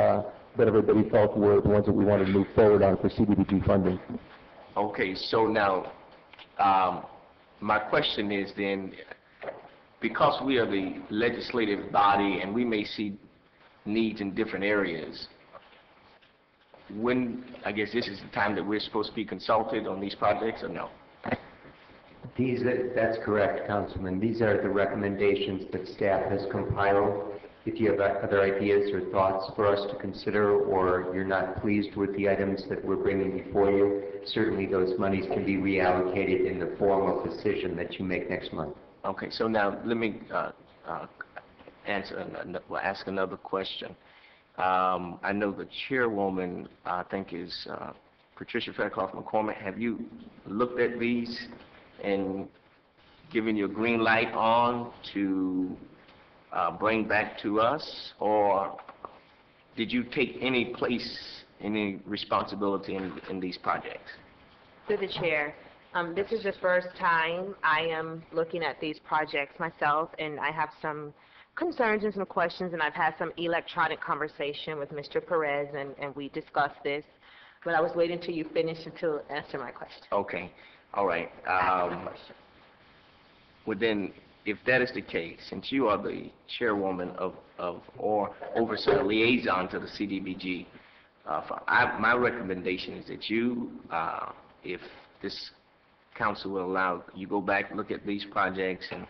everybody felt were the ones that we wanted to move forward on for CDBG funding. Okay, so now my question is then, because we are the legislative body and we may see needs in different areas, when, I guess this is the time that we're supposed to be consulted on these projects, or no? That's correct, Councilman. These are the recommendations that staff has compiled. If you have other ideas or thoughts for us to consider, or you're not pleased with the items that we're bringing before you, certainly those monies can be reallocated in the formal decision that you make next month. Okay, so now let me ask another question. I know the chairwoman, I think, is Patricia Fairclough McCormick. Have you looked at these and given your green light on to bring back to us, or did you take any responsibility in these projects? Through the chair, this is the first time I am looking at these projects myself, and I have some concerns and some questions, and I've had some electronic conversation with Mr. Perez, and we discussed this, but I was waiting till you finished to answer my question. Okay, all right. Well then, if that is the case, since you are the chairwoman or oversight liaison to the CDBG, my recommendation is that you, if this council will allow, you go back, look at these projects and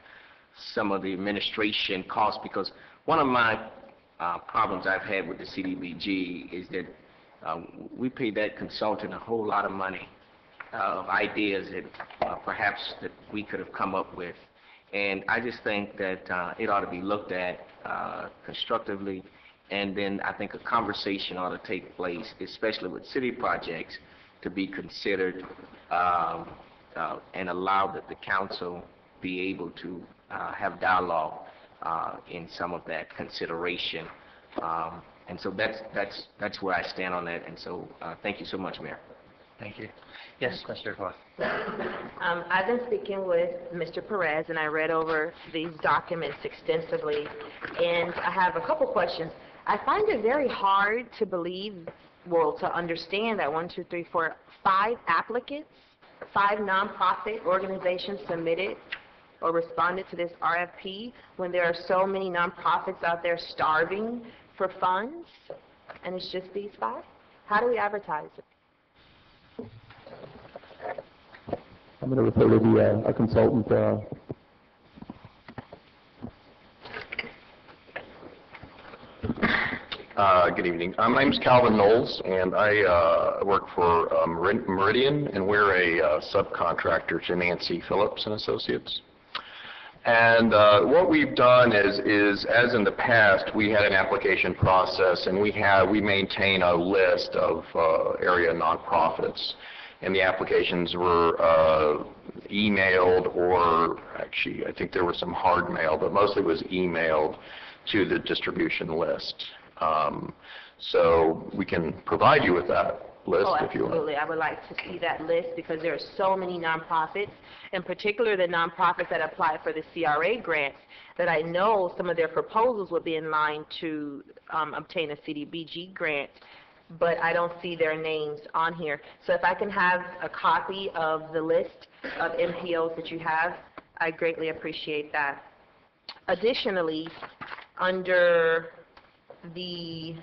some of the administration costs, because one of my problems I've had with the CDBG is that we pay that consultant a whole lot of money of ideas that perhaps that we could have come up with. And I just think that it ought to be looked at constructively, and then I think a conversation ought to take place, especially with city projects, to be considered and allow the council be able to have dialogue in some of that consideration. And so that's where I stand on that. And so thank you so much, Mayor. Thank you. Yes, Mr. Clark. I've been speaking with Mr. Perez, and I read over these documents extensively, and I have a couple questions. I find it very hard to believe, well, to understand that 1, 2, 3, 4, 5 applicants, 5 nonprofit organizations submitted or responded to this RFP when there are so many nonprofits out there starving for funds, and it's just these 5? How do we advertise it? I'm going to refer to a consultant. Good evening. My name's Calvin Knowles, and I work for Meridian, and we're a subcontractor to Nancy Phillips and Associates. And what we've done is, as in the past, we had an application process, and we maintain a list of area nonprofits, and the applications were emailed, or actually, I think there was some hard mail, but mostly was emailed to the distribution list. So we can provide you with that list if you want. Absolutely. I would like to see that list because there are so many nonprofits, in particular the nonprofits that apply for the CRA grants, that I know some of their proposals would be in line to obtain a CDBG grant, but I don't see their names on here. So if I can have a copy of the list of NPOs that you have, I greatly appreciate that. Additionally, under the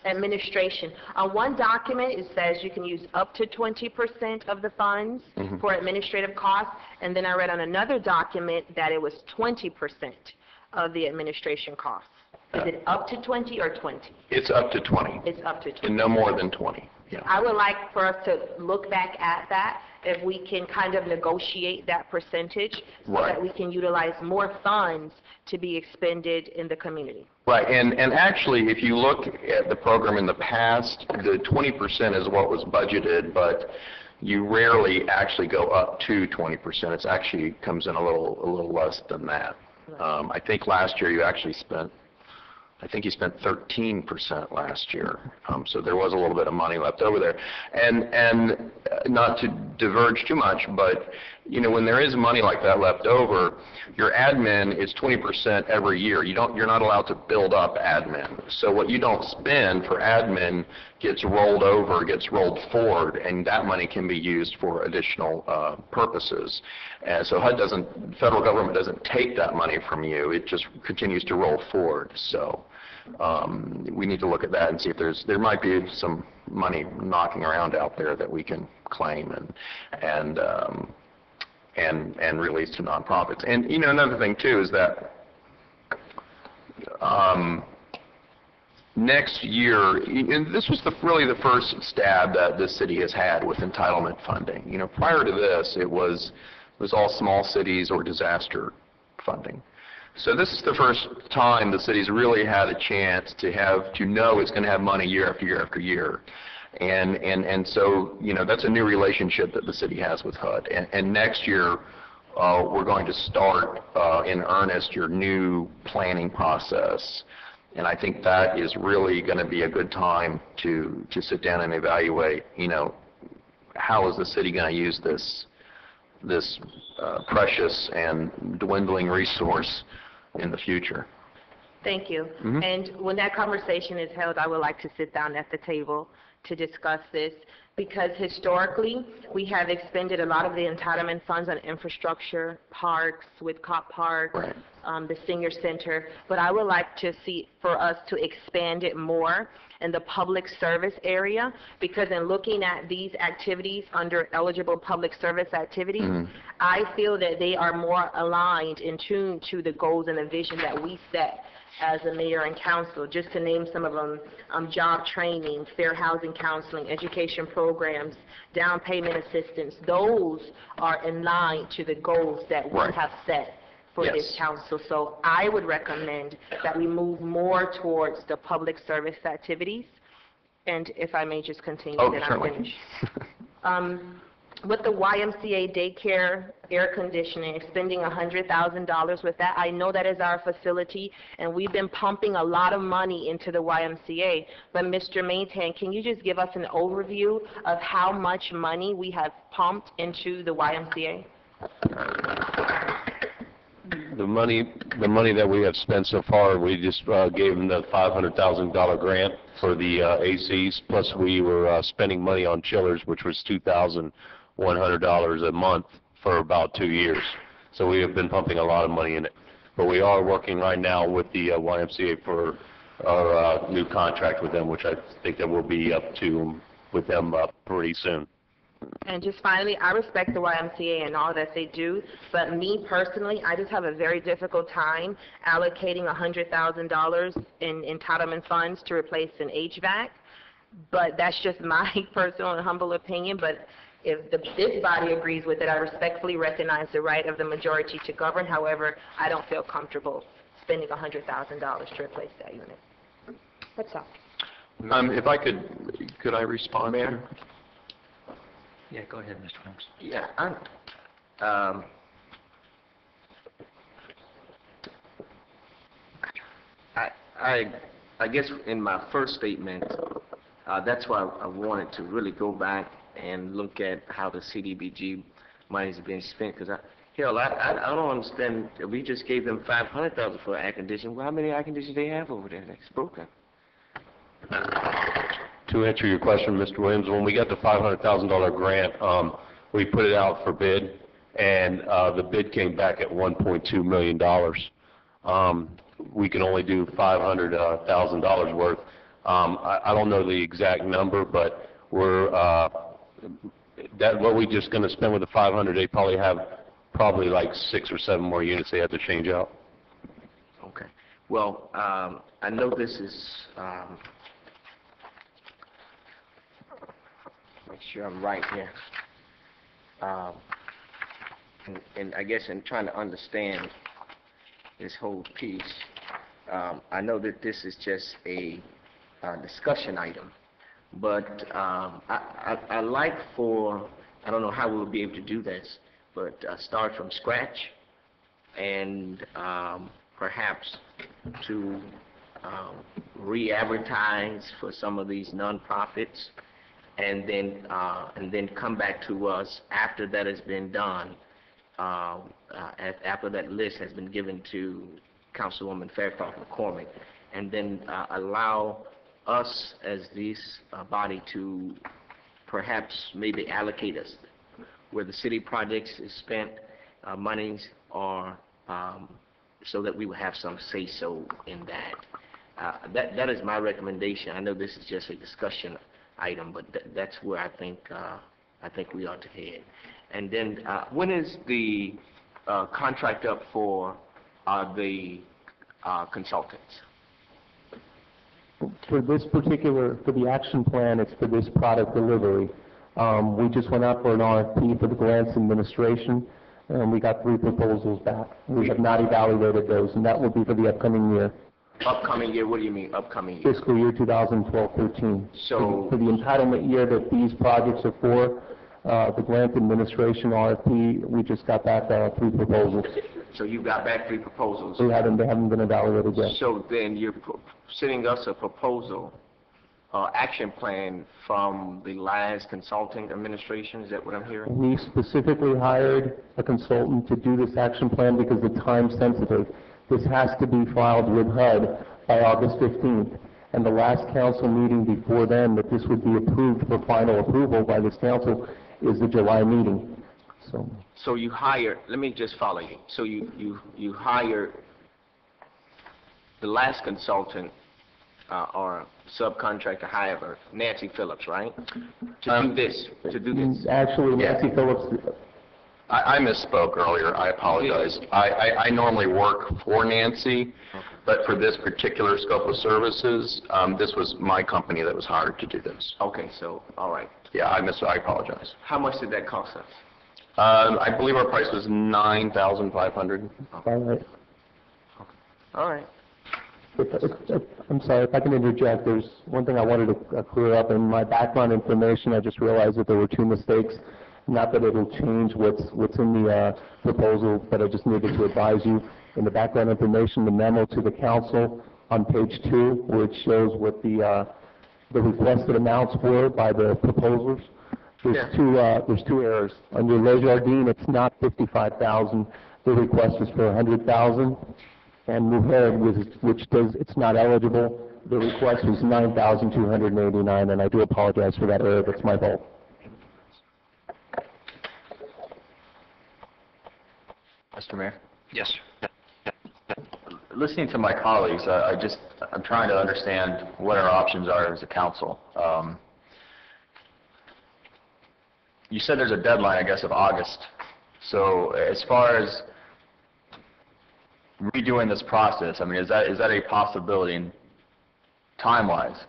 administration, on one document it says you can use up to 20% of the funds for administrative costs, and then I read on another document that it was 20% of the administration costs. Is it up to 20 or 20? It's up to 20. It's up to 20. And no more than 20. Yeah. I would like for us to look back at that, if we can kind of negotiate that percentage so that we can utilize more funds to be expended in the community. Right, and actually, if you look at the program in the past, the 20% is what was budgeted, but you rarely actually go up to 20%. It actually comes in a little less than that. I think last year you actually spent, I think you spent 13% last year, so there was a little bit of money left over there. And not to diverge too much, but you know, when there is money like that left over, your admin is 20% every year. You're not allowed to build up admin. So what you don't spend for admin gets rolled over, gets rolled forward, and that money can be used for additional purposes. And so federal government doesn't take that money from you. It just continues to roll forward. So we need to look at that and see if there might be some money knocking around out there that we can claim and release to nonprofits. And you know, another thing too is that next year, and this was really the first stab that this city has had with entitlement funding. You know, prior to this, it was all small cities or disaster funding. So this is the first time the city's really had a chance to know it's going to have money year after year after year. And so, you know, that's a new relationship that the city has with HUD. And next year, we're going to start in earnest your new planning process. And I think that is really going to be a good time to sit down and evaluate, you know, how is the city going to use this precious and dwindling resource in the future. Thank you. And when that conversation is held, I would like to sit down at the table to discuss this, because historically we have expended a lot of the entitlement funds on infrastructure, parks, Whitcott Park, the senior center, but I would like to see for us to expand it more in the public service area, because in looking at these activities under eligible public service activities, I feel that they are more aligned in tune to the goals and the vision that we set as a mayor and council. Just to name some of them, job training, fair housing counseling, education programs, down payment assistance. Those are in line to the goals that we have set for this council. So I would recommend that we move more towards the public service activities. And if I may just continue, then I'm finished. With the YMCA daycare air conditioning, spending $100,000 with that, I know that is our facility, and we've been pumping a lot of money into the YMCA. But Mr. Maintain, can you just give us an overview of how much money we have pumped into the YMCA? The money that we have spent so far, we just gave them the $500,000 grant for the ACs, plus we were spending money on chillers, which was $2,100 a month for about 2 years. So we have been pumping a lot of money in it. But we are working right now with the YMCA for our new contract with them, which I think that we'll be up to with them pretty soon. And just finally, I respect the YMCA and all that they do, but me personally, I just have a very difficult time allocating $100,000 in entitlement funds to replace an HVAC. But that's just my personal and humble opinion. But if this body agrees with it, I respectfully recognize the right of the majority to govern. However, I don't feel comfortable spending $100,000 to replace that unit. That's all. If I could I respond, Mayor? Yeah, go ahead, Mr. Williams. Yeah, I guess in my first statement, that's why I wanted to really go back and look at how the CDBG money is being spent, because I don't understand. We just gave them $500,000 for air conditioning. Well, how many air conditioners they have over there that's broken? To answer your question, Mr. Williams, when we got the $500,000 grant, we put it out for bid, and the bid came back at $1.2 million. We can only do $500,000 worth. I don't know the exact number, but what we just going to spend with the 500, they probably have like 6 or 7 more units they have to change out. Okay. Well, I know this is, make sure I'm right here. And I guess in trying to understand this whole piece, I know that this is just a discussion item, but I like for, I don't know how we'll be able to do this, but start from scratch and perhaps to re-advertise for some of these nonprofits, and then come back to us after that has been done, after that list has been given to Councilwoman Fairclough McCormick, and then allow us as this body to perhaps maybe allocate us where the city projects is spent monies, or so that we will have some say-so in that. That is my recommendation. I know this is just a discussion item, but that's where I think we ought to head. And then when is the contract up for the consultants? For this particular, for the action plan, it's for this product delivery. We just went out for an RFP for the grants administration, and we got 3 proposals back. We have not evaluated those, and that will be for the upcoming year. Upcoming year? What do you mean, upcoming year? Fiscal year 2012-13. So for the entitlement year that these projects are for, the grant administration RFP, we just got back 3 proposals. So you got back 3 proposals? They haven't been evaluated yet. So then you're sending us a proposal, action plan from the last consulting administration, is that what I'm hearing? We specifically hired a consultant to do this action plan because it's time sensitive. This has to be filed with HUD by August 15th. And the last council meeting before then that this would be approved for final approval by this council is the July meeting. So you hired, let me just follow you. So you hired the last consultant or subcontractor, however, Nancy Phillips, right? To do this. Actually, Nancy Phillips. I misspoke earlier. I apologize. I normally work for Nancy, but for this particular scope of services, this was my company that was hired to do this. Okay, so, all right. Yeah, I apologize. How much did that cost us? I believe our price was $9,500. All right. All right. I'm sorry, if I can interject, there's one thing I wanted to clear up. In my background information, I just realized that there were 2 mistakes. Not that it'll change what's in the proposal, but I just needed to advise you. In the background information, the memo to the council on page 2, where it shows what the requested amounts were by the proposers, there's 2 errors. Under Les Jardins, it's not $55,000. The request is for $100,000. And Mujer, it's not eligible. The request was $9,289, and I do apologize for that error. That's my fault. Mr. Mayor? Yes. Listening to my colleagues, I'm trying to understand what our options are as a council. you said there's a deadline, I guess, of August. So as far as redoing this process, I mean, is that a possibility time-wise?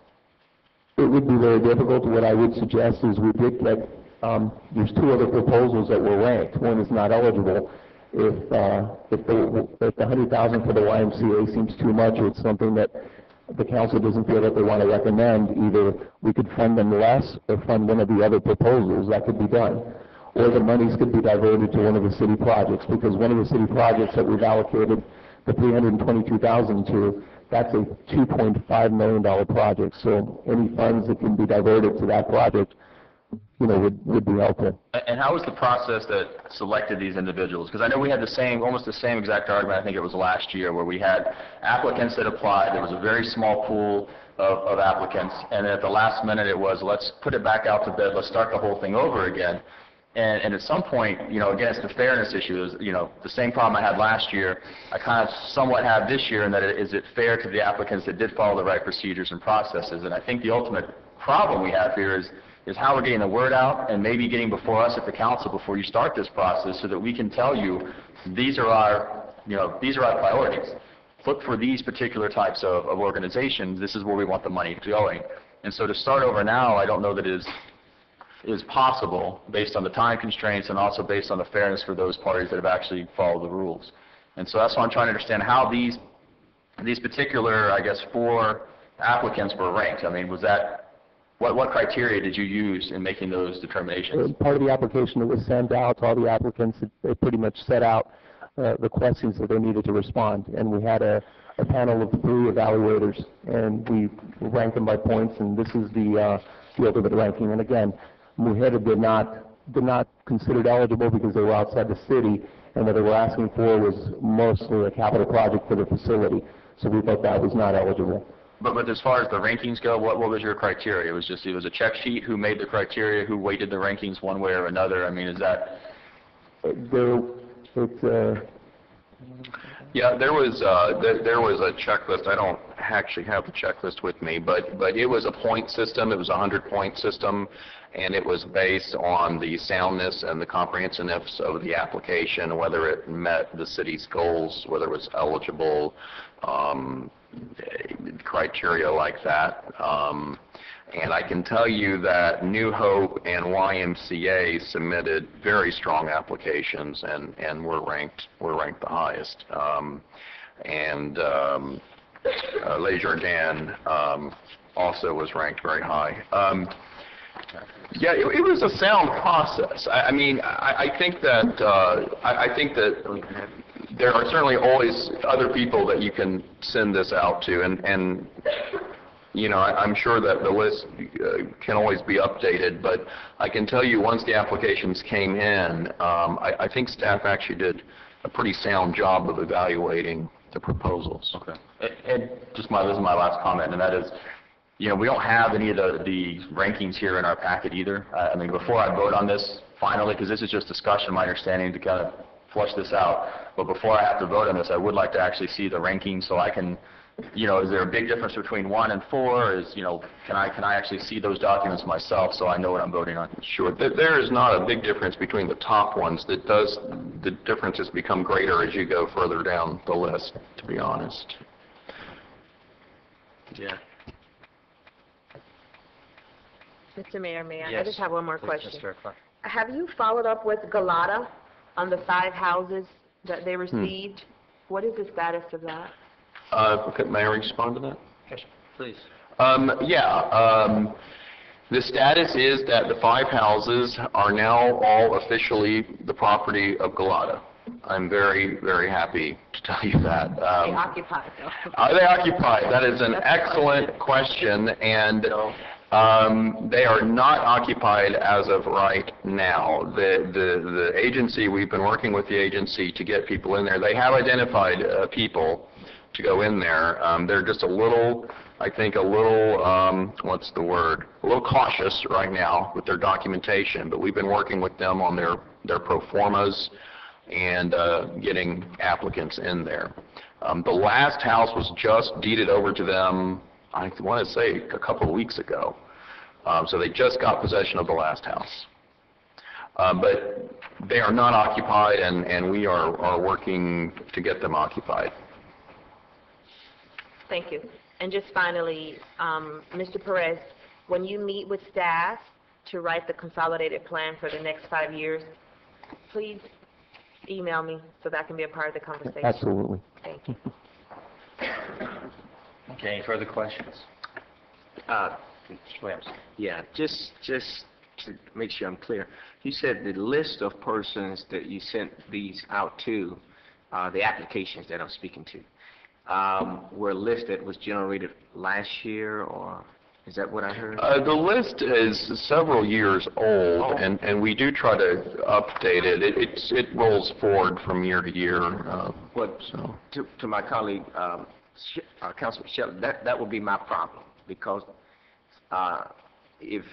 It would be very difficult. What I would suggest is we did get, there's two other proposals that were ranked. One is not eligible. If the $100,000 for the YMCA seems too much, or it's something that the council doesn't feel that they want to recommend, either we could fund them less or fund one of the other proposals. That could be done. Or the monies could be diverted to one of the city projects, because one of the city projects that we've allocated the $322,000 to, that's a $2.5 million project. So any funds that can be diverted to that project, you know, would be helpful. And how was the process that selected these individuals? Because I know we had almost the same exact argument, I think it was last year, where we had applicants that applied. There was a very small pool of applicants, and then at the last minute it was, let's put it back out to bid, let's start the whole thing over again. And at some point, you know, again, it's the fairness issue. Is, you know, the same problem I had last year, I kind of somewhat have this year, in that is it fair to the applicants that did follow the right procedures and processes? And I think the ultimate problem we have here is how we're getting the word out, and maybe getting before us at the council before you start this process, so that we can tell you, these are our priorities. Look for these particular types of organizations. This is where we want the money going. And so to start over now, I don't know that is possible, based on the time constraints and also based on the fairness for those parties that have actually followed the rules. And so that's why I'm trying to understand how these particular, I guess, 4 applicants were ranked. I mean, was that, what criteria did you use in making those determinations? Part of the application that was sent out to all the applicants, they pretty much set out the questions that they needed to respond. And we had a panel of 3 evaluators, and we ranked them by points, and this is the ultimate ranking. And again, Mujeda did not considered eligible because they were outside the city, and what they were asking for was mostly a capital project for the facility. So we thought that was not eligible. But as far as the rankings go, what was your criteria? It was a check sheet? Who made the criteria? Who weighted the rankings one way or another? I mean, is that... Yeah, there was a checklist. I don't actually have the checklist with me, but it was a point system. It was a 100-point system, and it was based on the soundness and the comprehensiveness of the application, whether it met the city's goals, whether it was eligible, criteria like that. And I can tell you that New Hope and YMCA submitted very strong applications, and were ranked the highest. Les Jardins also was ranked very high. Yeah, it was a sound process. I mean, I think that there are certainly always other people that you can send this out to, and you know, I'm sure that the list can always be updated, but I can tell you, once the applications came in, I think staff actually did a pretty sound job of evaluating the proposals. Okay. And this is my last comment, and that is, you know, we don't have any of the rankings here in our packet either. I mean, before I vote on this finally, because this is just discussion, my understanding, to kind of flush this out, but before I have to vote on this, I would like to actually see the rankings, so I can, you know, is there a big difference between 1 and 4? Is, you know, can I actually see those documents myself so I know what I'm voting on? Sure. There is not a big difference between the top ones. The differences become greater as you go further down the list, to be honest. Yeah. Mr. Mayor, I Yes. just have one more Please, question. Mr. Clark. Have you followed up with Galata on the 5 houses that they received? What is the status of that? May I respond to that? Yes, please. The status is that the 5 houses are now all officially the property of Galata. I'm very, very happy to tell you that. Are they occupied, though? Are they occupied? That is an excellent question, and they are not occupied as of right now. The agency, we've been working with the agency to get people in there. They have identified people to go in there. They're just a little, I think, what's the word? A little cautious right now with their documentation, but we've been working with them on their pro formas and getting applicants in there. The last house was just deeded over to them, I want to say, a couple of weeks ago. So they just got possession of the last house. But they are not occupied, and we are working to get them occupied. Thank you. And just finally, Mr. Perez, when you meet with staff to write the consolidated plan for the next 5 years, please email me so that I can be a part of the conversation. Absolutely. Thank you. Okay, any further questions? Mr. Williams? Yeah, just to make sure I'm clear, you said the list of persons that you sent these out to, the applications that I'm speaking to, were a list that was generated last year, or is that what I heard? The list is several years old, and we do try to update it. It rolls forward from year to year. So. To my colleague, Councilman Shelton, that would be my problem, because if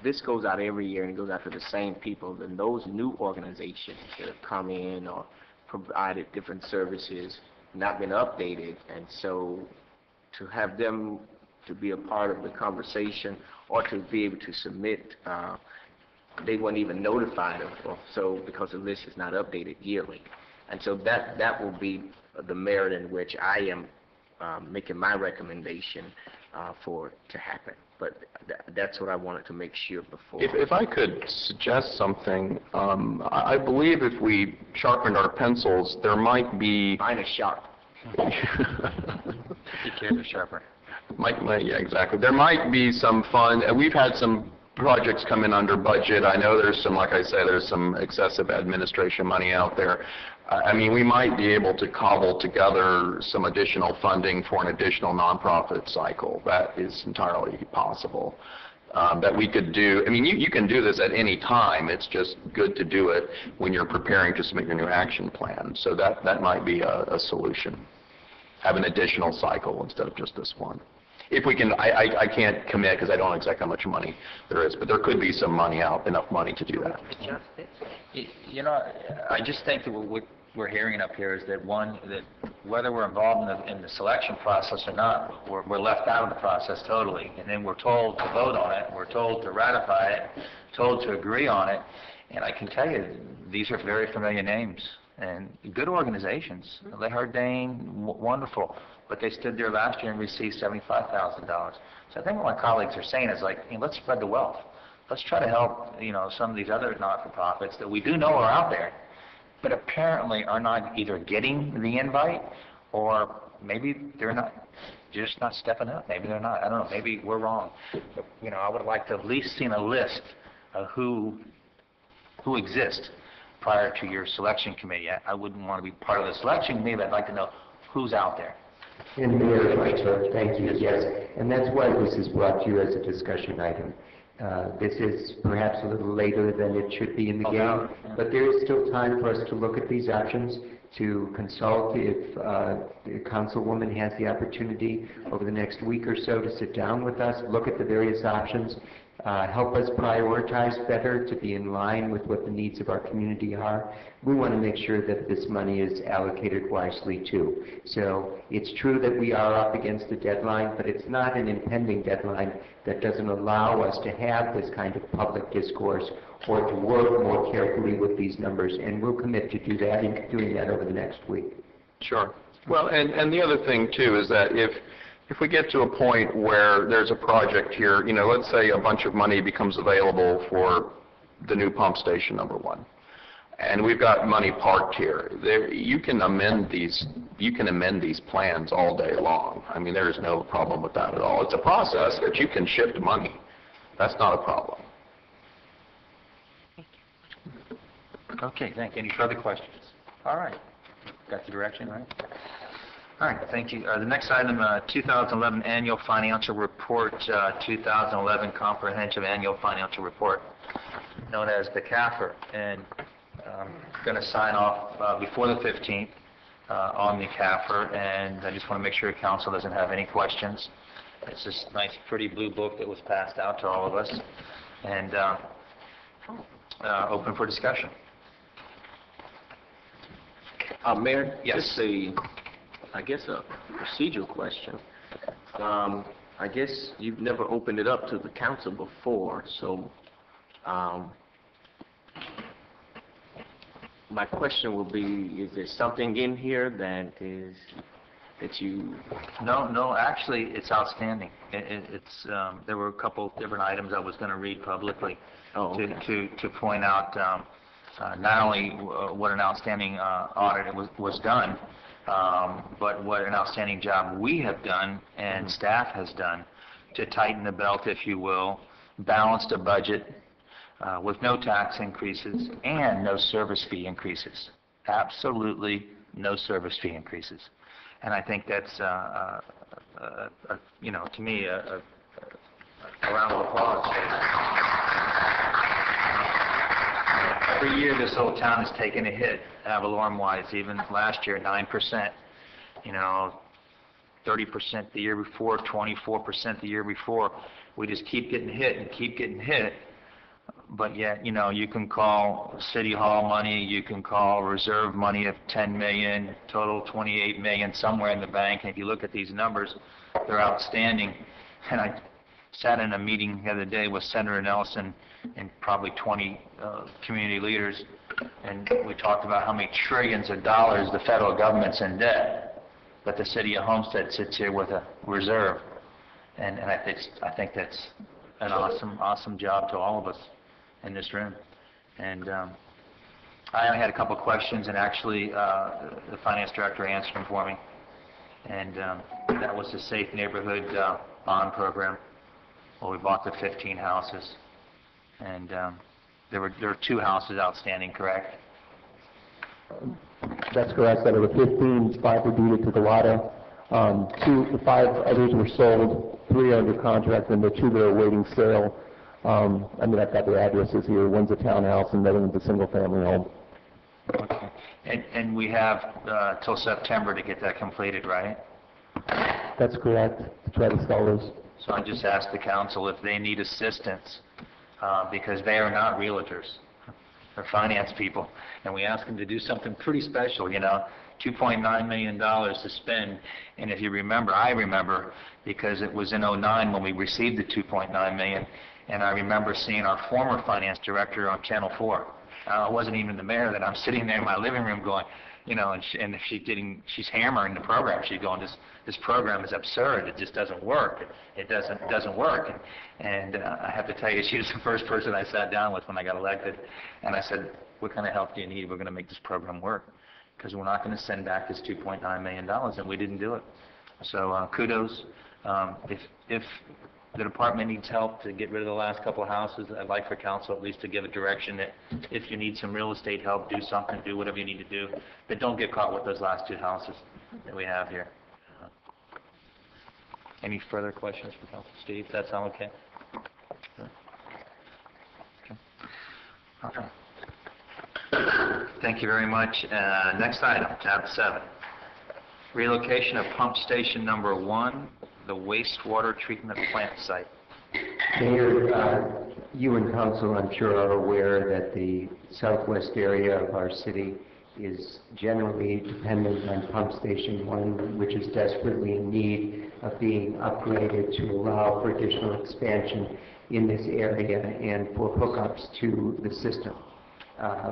this goes out every year and it goes out to the same people, then those new organizations that have come in or provided different services not been updated, and so to have them to be a part of the conversation or to be able to submit, they weren't even notified of so because the list is not updated yearly, and so that will be the merit in which I am making my recommendation for it to happen. But that's what I wanted to make sure before. If I could suggest something, I believe if we sharpened our pencils, there might be... Mine is sharp. You care to sharper. Yeah, exactly. There might be some fun, and we've had some projects come in under budget. I know there's some, like I said, there's some excessive administration money out there. I mean, we might be able to cobble together some additional funding for an additional nonprofit cycle. That is entirely possible. That we could do. I mean, you can do this at any time. It's just good to do it when you're preparing to submit your new action plan. So that might be a solution. Have an additional cycle instead of just this one. If we can, I can't commit because I don't know exactly how much money there is, but there could be some money enough money to do that. You know, I just think that what we're hearing up here is that that whether we're involved in the selection process or not, we're left out of the process totally, and then we're told to vote on it, we're told to ratify it, told to agree on it, and I can tell you these are very familiar names and good organizations. Le Hardane, wonderful, but they stood there last year and received $75,000. So I think what my colleagues are saying is like, let's spread the wealth. Let's try to help, some of these other not-for-profits that we do know are out there, but apparently are not either getting the invite or maybe they're just not stepping up. Maybe they're not. I don't know. Maybe we're wrong. But, I would like to at least see a list of who exists prior to your selection committee. I wouldn't want to be part of the selection committee, but I'd like to know who's out there. And Mayor, if I could, thank you, yes. And that's why this is brought to you as a discussion item. This is perhaps a little later than it should be in the game, but there is still time for us to look at these options, to consult if the councilwoman has the opportunity over the next week or so to sit down with us, look at the various options, help us prioritize better to be in line with what the needs of our community are. We want to make sure that this money is allocated wisely too. So it's true that we are up against the deadline, but it's not an impending deadline that doesn't allow us to have this kind of public discourse or to work more carefully with these numbers, and we'll commit to doing that over the next week. Sure. Well, and the other thing too is that if we get to a point where there's a project here, let's say a bunch of money becomes available for the new pump station number 1, and we've got money parked here, you can amend these plans all day long. I mean, there is no problem with that at all. It's a process that you can shift money. That's not a problem. Okay, thank you. Any further questions? All right. Got the direction, right? All right, thank you. The next item, 2011 Annual Financial Report, 2011 Comprehensive Annual Financial Report, known as the CAFR. And I'm going to sign off before the 15th on the CAFR, and I just want to make sure council doesn't have any questions. It's this nice, pretty blue book that was passed out to all of us, and open for discussion. Mayor, yes. Just I guess a procedural question. I guess you've never opened it up to the council before, so my question will be, is there something in here that you... No, actually, it's outstanding. There were a couple different items I was going to read publicly to point out not only what an outstanding audit was done, but what an outstanding job we have done and staff has done to tighten the belt, if you will, balance the budget with no tax increases and no service fee increases. Absolutely no service fee increases. And I think that's, to me, a round of applause. Every year this whole town has taken a hit, ad valorem-wise, even last year, 9%. 30% the year before, 24% the year before. We just keep getting hit and keep getting hit. But yet, you can call City Hall money, you can call reserve money of $10 million, total $28 million somewhere in the bank. And if you look at these numbers, they're outstanding. And I sat in a meeting the other day with Senator Nelson and probably 20 community leaders, and we talked about how many trillions of dollars the federal government's in debt, but the city of Homestead sits here with a reserve. And I think that's an awesome job to all of us in this room. And I had a couple of questions, and actually the finance director answered them for me. And that was the Safe Neighborhood Bond Program, where we bought the 15 houses. And there were 2 houses outstanding, correct? That's correct. Out of the 15, 5 were deeded to the WADA. The 5 others were sold, 3 are under contract, and the 2 that are awaiting sale. I've got the addresses here. One's a townhouse and the other one's a single-family home. Okay. And we have till September to get that completed, right? That's correct, to try to sell those. So I just asked the council if they need assistance, because they are not realtors. They're finance people. And we asked them to do something pretty special, $2.9 million to spend. And if you remember, I remember, because it was in '09 when we received the $2.9 million, and I remember seeing our former finance director on Channel 4. I wasn't even the mayor, that I'm sitting there in my living room going, and she's hammering the program. She's going, this program is absurd. It just doesn't work. It doesn't work. And I have to tell you, she was the first person I sat down with when I got elected. And I said, what kind of help do you need? We're going to make this program work, because we're not going to send back this $2.9 million, and we didn't do it. So kudos. If the department needs help to get rid of the last couple of houses, I'd like for council at least to give a direction that if you need some real estate help, do something, do whatever you need to do, but don't get caught with those last 2 houses that we have here. Any further questions for Council Steve? Does that sound okay? Okay. Thank you very much. Next item, tab 7. Relocation of pump station number 1, the wastewater treatment plant site. Mayor, you and council, I'm sure, are aware that the southwest area of our city is generally dependent on pump station 1, which is desperately in need of being upgraded to allow for additional expansion in this area and for hookups to the system.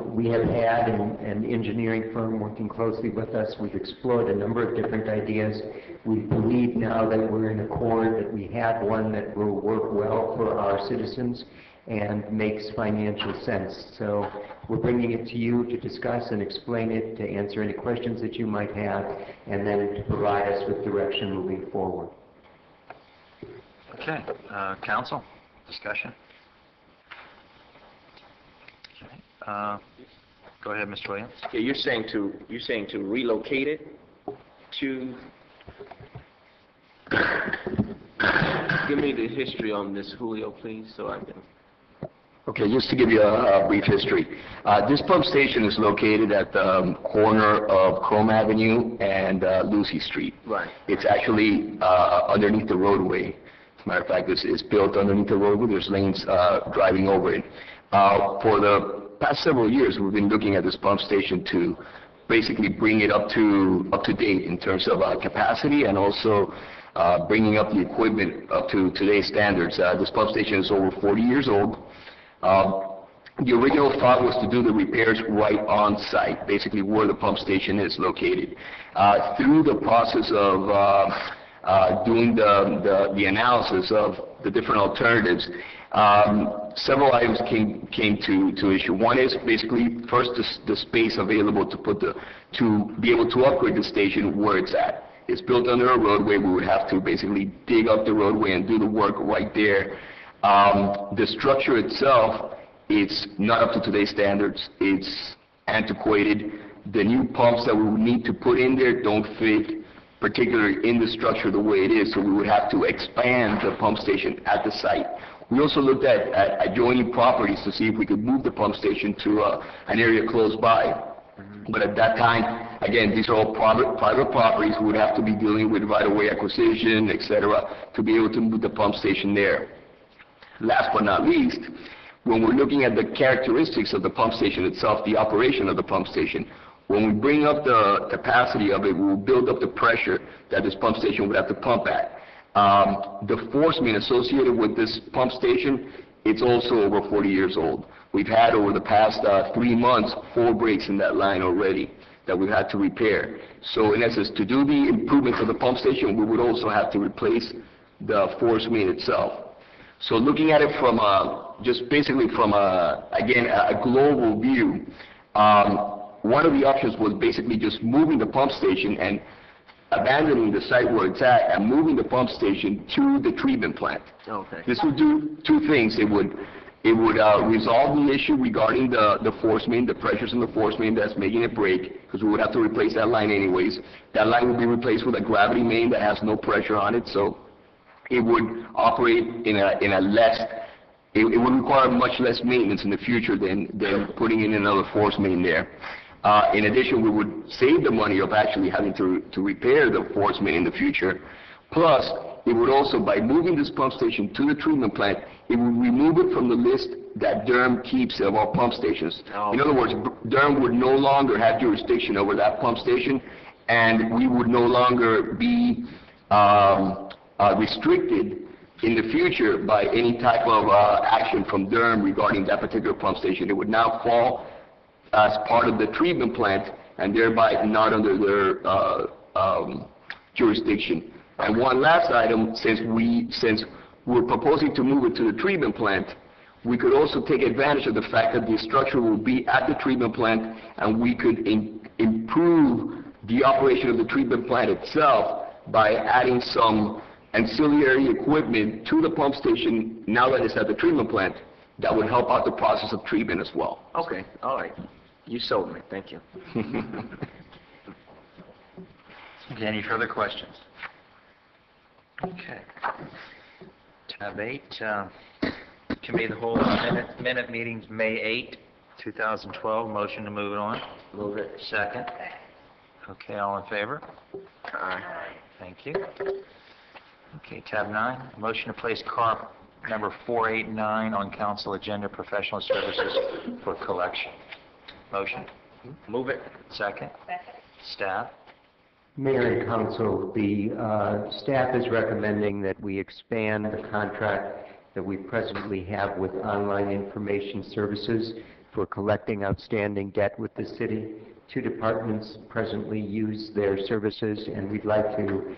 We have had an engineering firm working closely with us. We've explored a number of different ideas. We believe now that we're in accord, that we have one that will work well for our citizens and makes financial sense. So we're bringing it to you to discuss and explain it, to answer any questions that you might have, and then to provide us with direction moving forward. Okay, council, discussion? Go ahead, Mr. Williams. Yeah, you're saying to relocate it to... Give me the history on this, Julio, please, so I can... Okay, just to give you a brief history. This pump station is located at the corner of Chrome Avenue and Lucy Street. Right. It's actually underneath the roadway. As a matter of fact, it's built underneath the roadway. There's lanes driving over it. For the past several years, we've been looking at this pump station to basically bring it up to date in terms of capacity, and also bringing up the equipment up to today's standards. This pump station is over 40 years old. the original thought was to do the repairs right on site, basically where the pump station is located. Through the process of doing the analysis of the different alternatives, several items came to issue. One is basically first the space available to be able to upgrade the station where it's at. It's built under a roadway. We would have to basically dig up the roadway and do the work right there. The structure itself, it's not up to today's standards. It's antiquated. The new pumps that we would need to put in there don't fit particularly in the structure the way it is, so we would have to expand the pump station at the site. We also looked at adjoining properties to see if we could move the pump station to an area close by. But at that time, again, these are all private properties. We would have to be dealing with right-of-way acquisition, et cetera, to be able to move the pump station there. Last but not least, when we're looking at the characteristics of the pump station itself, the operation of the pump station, when we bring up the capacity of it, we will build up the pressure that this pump station would have to pump at. The force main associated with this pump station, it's also over 40 years old. We've had over the past 3 months 4 breaks in that line already that we've had to repair. So in essence, to do the improvements of the pump station, we would also have to replace the force main itself. So looking at it from just basically from again a global view, one of the options was basically just moving the pump station and abandoning the site where it's at and moving the pump station to the treatment plant. Okay. This would do 2 things. It would resolve the issue regarding the force main, the pressures in the force main that's making it break, because we would have to replace that line anyways. That line would be replaced with a gravity main that has no pressure on it, so it would operate in a less, it would require much less maintenance in the future than putting in another force main there. In addition, we would save the money of actually having to repair the force main in the future. Plus, it would also, by moving this pump station to the treatment plant, it would remove it from the list that Durham keeps of our pump stations. Oh. In other words, Durham would no longer have jurisdiction over that pump station, and we would no longer be restricted in the future by any type of action from Durham regarding that particular pump station. It would now fall as part of the treatment plant and thereby not under their jurisdiction. And one last item, since we're proposing to move it to the treatment plant, we could also take advantage of the fact that the structure will be at the treatment plant, and we could improve the operation of the treatment plant itself by adding some ancillary equipment to the pump station now that it's at the treatment plant that would help out the process of treatment as well. Okay, all right. You sold me. Thank you. Okay, any further questions? Okay. Tab 8, Committee of the Whole minute meetings, May 8, 2012. Motion to move it on. Move it. Second. Okay, all in favor? Aye. Thank you. Okay, tab 9, motion to place CARP number 489 on council agenda, professional services for collection. Motion. Move it. Second. Staff. Mayor and Council, the staff is recommending that we expand the contract that we presently have with Online Information Services for collecting outstanding debt with the city. 2 departments presently use their services, and we'd like to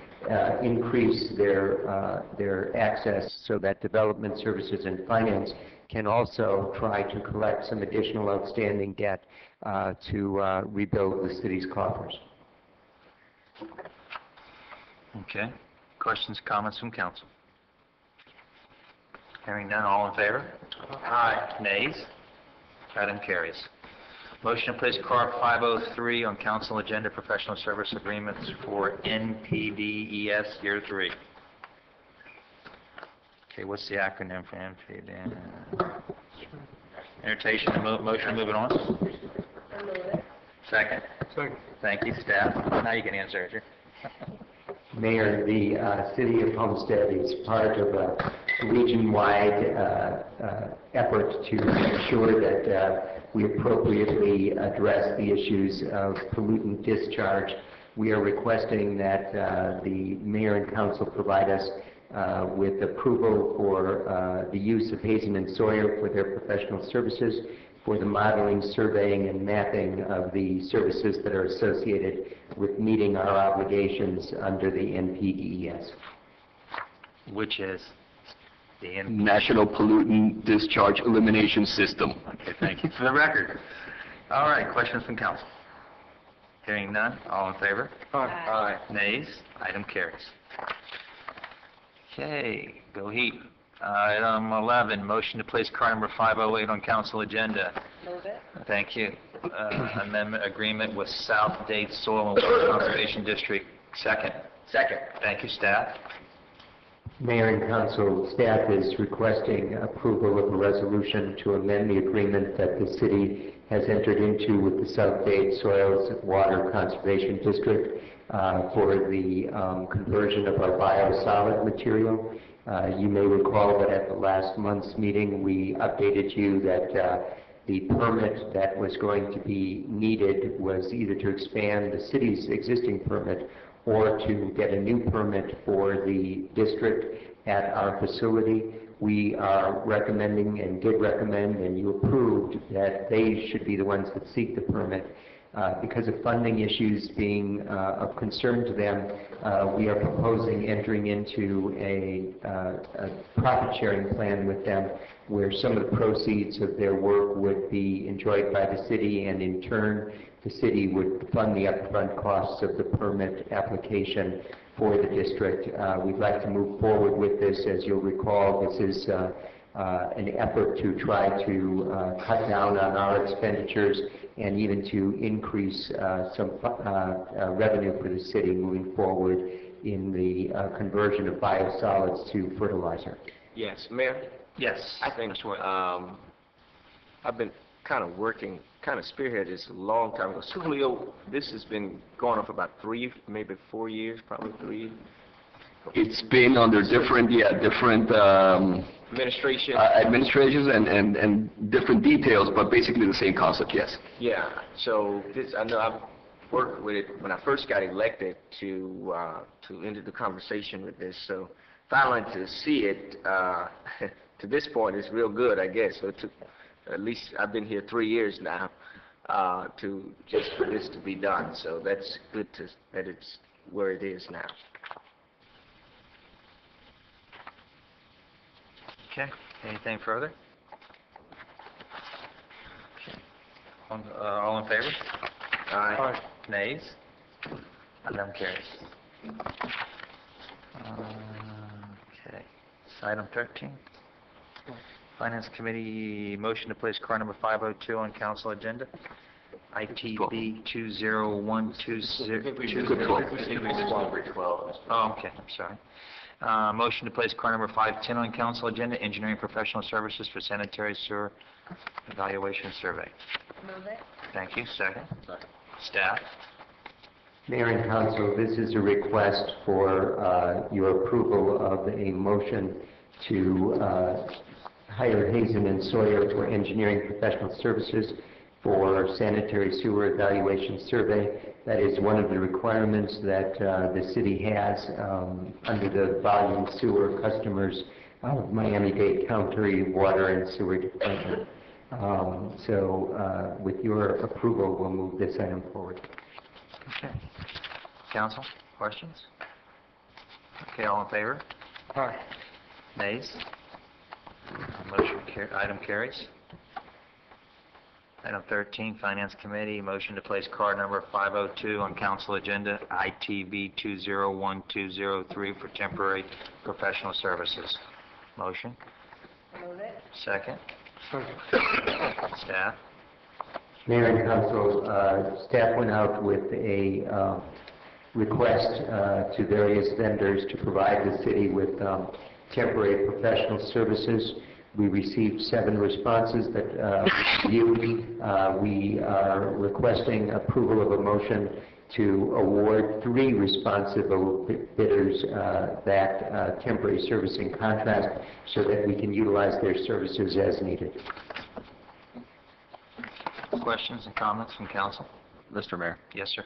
increase their access so that Development Services and Finance can also try to collect some additional outstanding debt to rebuild the city's coffers. Okay. Questions, comments from council? Hearing none, all in favor? Aye. Nays? Item carries. Motion to place CARP 503 on council agenda, professional service agreements for NPDES Year 3. Okay, what's the acronym for NPD? Entertain motion to move it on? Second. Second. Thank you, staff. Now you can answer it. Mayor, the City of Homestead is part of a region-wide effort to ensure that we appropriately address the issues of pollutant discharge. We are requesting that the Mayor and Council provide us with approval for the use of Hazen and Sawyer for their professional services for the modeling, surveying, and mapping of the services that are associated with meeting our obligations under the NPDES. Which is the National Pollutant Discharge Elimination System. Okay, thank you for the record. All right, questions from council? Hearing none, all in favor? Aye. Nays? Item carries. Okay, go Heat. Item 11, motion to place car number 508 on council agenda. Move it. Thank you. Amendment agreement with South Dade Soil and Water Conservation District. Second. Second. Thank you, staff. Mayor and council, staff is requesting approval of a resolution to amend the agreement that the city has entered into with the South Dade Soils and Water Conservation District for the conversion of our biosolid material. You may recall that at the last month's meeting, we updated you that the permit that was going to be needed was either to expand the city's existing permit or to get a new permit for the district at our facility. We are recommending and did recommend, and you approved, that they should be the ones that seek the permit. Because of funding issues being of concern to them, we are proposing entering into a profit-sharing plan with them where some of the proceeds of their work would be enjoyed by the city, and in turn, the city would fund the upfront costs of the permit application for the district. We'd like to move forward with this. As you'll recall, this is an effort to try to cut down on our expenditures and even to increase some revenue for the city moving forward in the conversion of biosolids to fertilizer. Yes, Mayor? Yes. I think I've been kind of working, kind of spearheaded this a long time ago. Julio, this has been going on for about 3, maybe 4 years, probably 3. It's been under different Administration. administrations and different details, but basically the same concept, yes. Yeah, so this, I know I've worked with it when I first got elected to enter the conversation with this, so finally to see it to this point is real good, I guess. So it took, at least I've been here 3 years now to just for this to be done, so that's good that it's where it is now. Okay, anything further? Okay. All in favor? Aye. Nays? Item carries. Okay, so item 13. Finance Committee motion to place car number 502 on council agenda. ITB 20120. Oh, okay, I'm sorry. Motion to place car number 510 on council agenda, engineering professional services for sanitary sewer evaluation survey. Move it. Thank you. Second. Staff. Mayor and council, this is a request for your approval of a motion to hire Hazen and Sawyer for engineering professional services for sanitary sewer evaluation survey. That is one of the requirements that the city has under the volume sewer customers of Miami-Dade County Water and Sewer Department. With your approval, we'll move this item forward. Okay. Council, questions? Okay, all in favor? Aye. Nays? Item carries. Item 13, Finance Committee, motion to place card number 502 on council agenda, ITB 2012003 for temporary professional services. Motion? Move it. Second. Staff. Mayor and council, staff went out with a request to various vendors to provide the city with temporary professional services. We received 7 responses that reviewed. We are requesting approval of a motion to award 3 responsive bidders that temporary servicing contract so that we can utilize their services as needed. Questions and comments from council? Mr. Mayor. Yes, sir.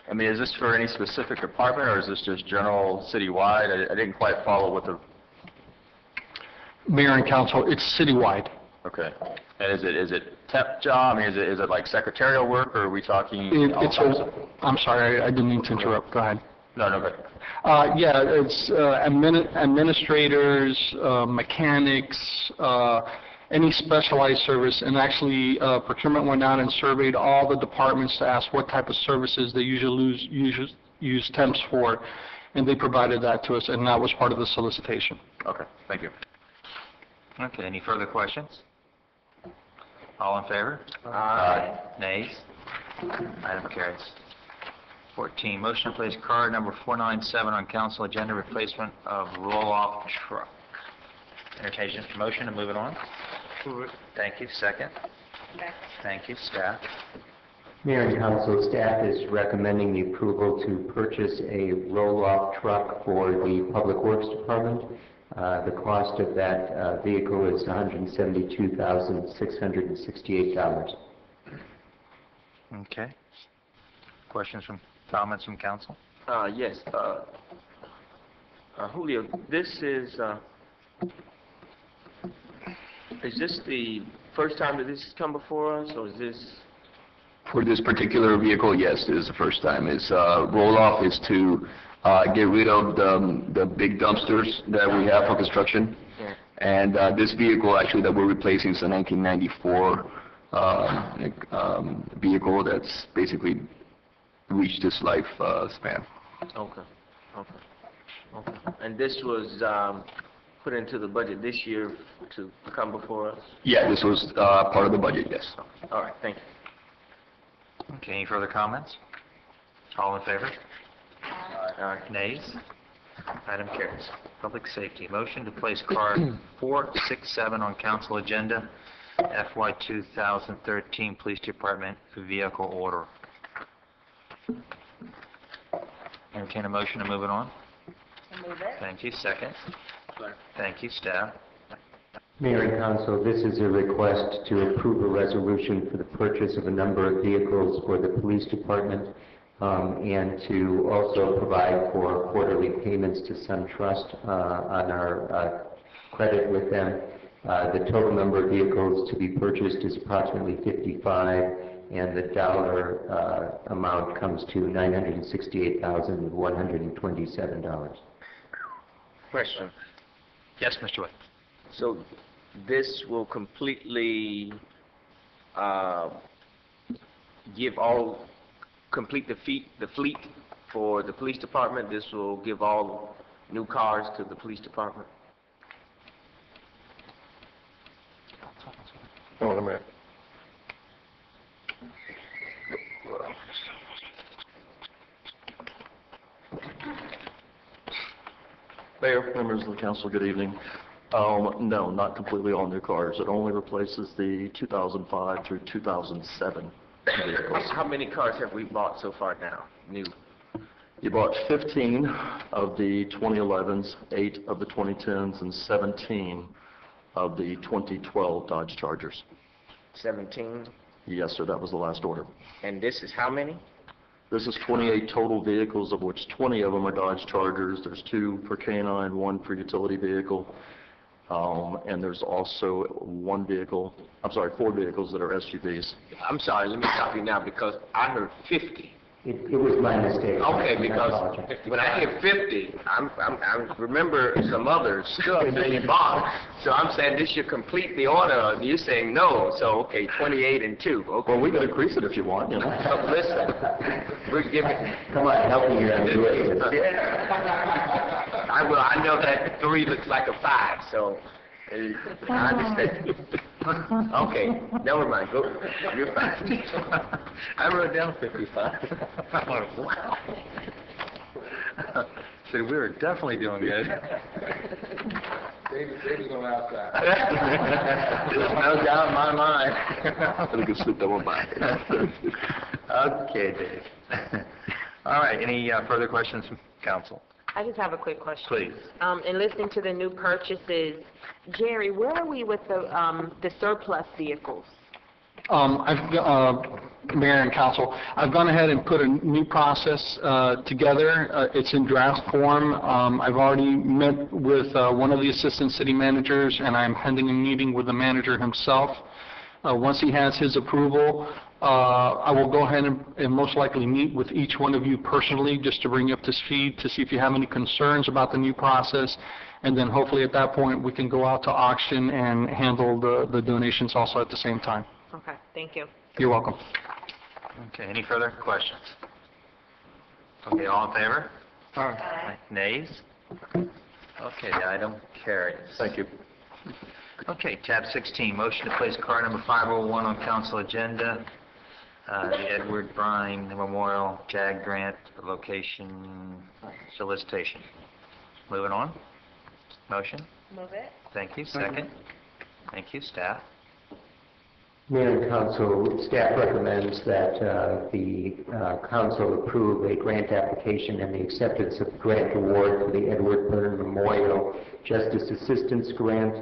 I mean, is this for any specific department, or is this just general citywide? I didn't quite follow what the... Mayor and council, it's citywide. Okay. And is it temp job? I mean, is it like secretarial work, or are we talking all types of... I'm sorry, I didn't mean to interrupt. Go ahead. No, go ahead. Yeah, it's administrators, mechanics, any specialized service, and actually procurement went out and surveyed all the departments to ask what type of services they usually use temps for, and they provided that to us, and that was part of the solicitation. Okay, thank you. Okay, any further questions? All in favor? Aye. Nays? Item carries. 14, motion to place card number 497 on council agenda, replacement of roll-off truck. Entertain a motion to move it on. Move it. Thank you. Second. Thank you. Staff. Mayor and council, staff is recommending the approval to purchase a roll-off truck for the Public Works Department. The cost of that vehicle is $172,668. Okay. Questions comments from council? Yes. Julio, this is this the first time that this has come before us, or is this? For this particular vehicle, yes, it is the first time. Its roll-off is to get rid of the big dumpsters that we have for construction. Yeah. And this vehicle, actually, that we're replacing is a 1994 vehicle that's basically reached its life span. Okay. And this was put into the budget this year to come before us? Yeah, this was part of the budget, yes. All right, thank you. Okay, any further comments? All in favor? Nays? Item carries. Public safety, motion to place card 467 on council agenda, FY 2013 Police Department vehicle order. Entertain a motion to move it on. Move it. Thank you. Second. Thank you. Staff. Mayor and council, this is a request to approve a resolution for the purchase of a number of vehicles for the police department, and to also provide for quarterly payments to SunTrust on our credit with them. The total number of vehicles to be purchased is approximately 55, and the dollar amount comes to $968,127. Question. Yes, Mr. White. So this will completely complete the fleet for the police department. This will give all new cars to the police department. Hold on a minute. Mayor, members of the council, good evening. No, not completely all new cars. It only replaces the 2005 through 2007 vehicles. How many cars have we bought so far now, new? You bought 15 of the 2011s, 8 of the 2010s, and 17 of the 2012 Dodge Chargers. 17? Yes, sir, that was the last order. And this is how many? This is 28 total vehicles, of which 20 of them are Dodge Chargers. There's 2 for canine, 1 for utility vehicle. And there's also 4 vehicles that are SUVs. I'm sorry, let me stop you now because I heard 50. It was my mistake. Okay, because when I hear 50, I remember some others that you bought. So I'm saying this should complete the order. You're saying no. So, okay, 28 and 2. Okay. Well, we can increase it if you want, you know. But listen, we're giving... Come on, help me here. Do it. Yeah. I know that 3 looks like a 5, so I understand. Okay, never mind. Go. You're fine. I wrote down 55. I'm like, wow. So we were definitely doing good. David's going outside. There's no doubt in my mind. I think it's slipped that one by. Okay, Dave. All right, any further questions from council? I just have a quick question. Please. In listening to the new purchases, Jerry, where are we with the surplus vehicles? Mayor and Council, I've gone ahead and put a new process together. It's in draft form. I've already met with one of the assistant city managers, and I'm pending a meeting with the manager himself. Once he has his approval, I will go ahead and most likely meet with each one of you personally just to bring you up to speed to see if you have any concerns about the new process. And then hopefully at that point, we can go out to auction and handle the donations also at the same time. Okay, thank you. You're welcome. Okay, any further questions? Okay, all in favor? Aye. Nays? Okay, the item carries. Thank you. Okay, tab 16, motion to place card number 501 on council agenda, the Edward Brine Memorial JAG Grant location solicitation. Moving on. Motion? Move it. Thank you. Second? Thank you. Staff? Mayor and Council, staff recommends that the Council approve a grant application and the acceptance of the grant award for the Edward Byrne Memorial Justice Assistance Grant.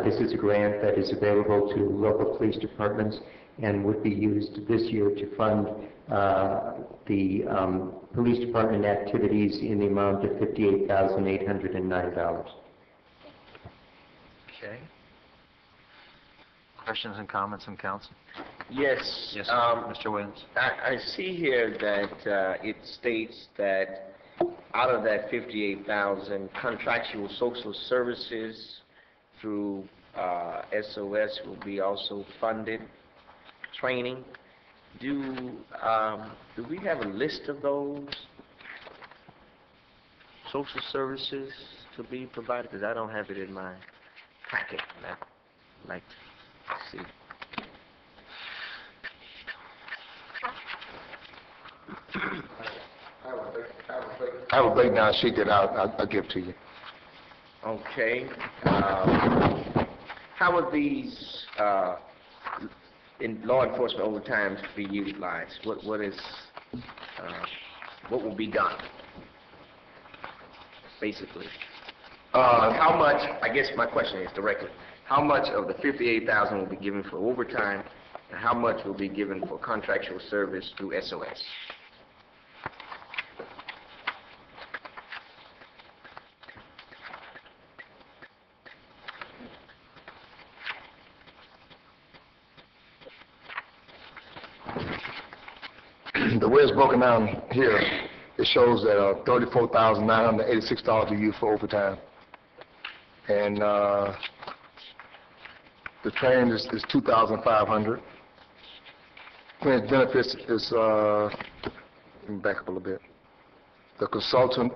This is a grant that is available to local police departments and would be used this year to fund the police department activities in the amount of $58,809. Okay. Questions and comments from council? Yes. Yes, Mr. Williams. I see here that it states that out of that 58,000, contractual social services through SOS will be also funded. Training. Do we have a list of those social services to be provided? Because I don't have it in my packet. I'd like to see. I have a breakdown sheet that I'll give to you. Okay. How are these in law enforcement overtime to be utilized? What will be done, basically? How much, I guess my question is directly, how much of the 58,000 will be given for overtime, and how much will be given for contractual service through SOS? The way it's broken down here, it shows that $34,986 are used for overtime. And the training is $2,500. Fringe benefits is, let me back up a little bit. The consultant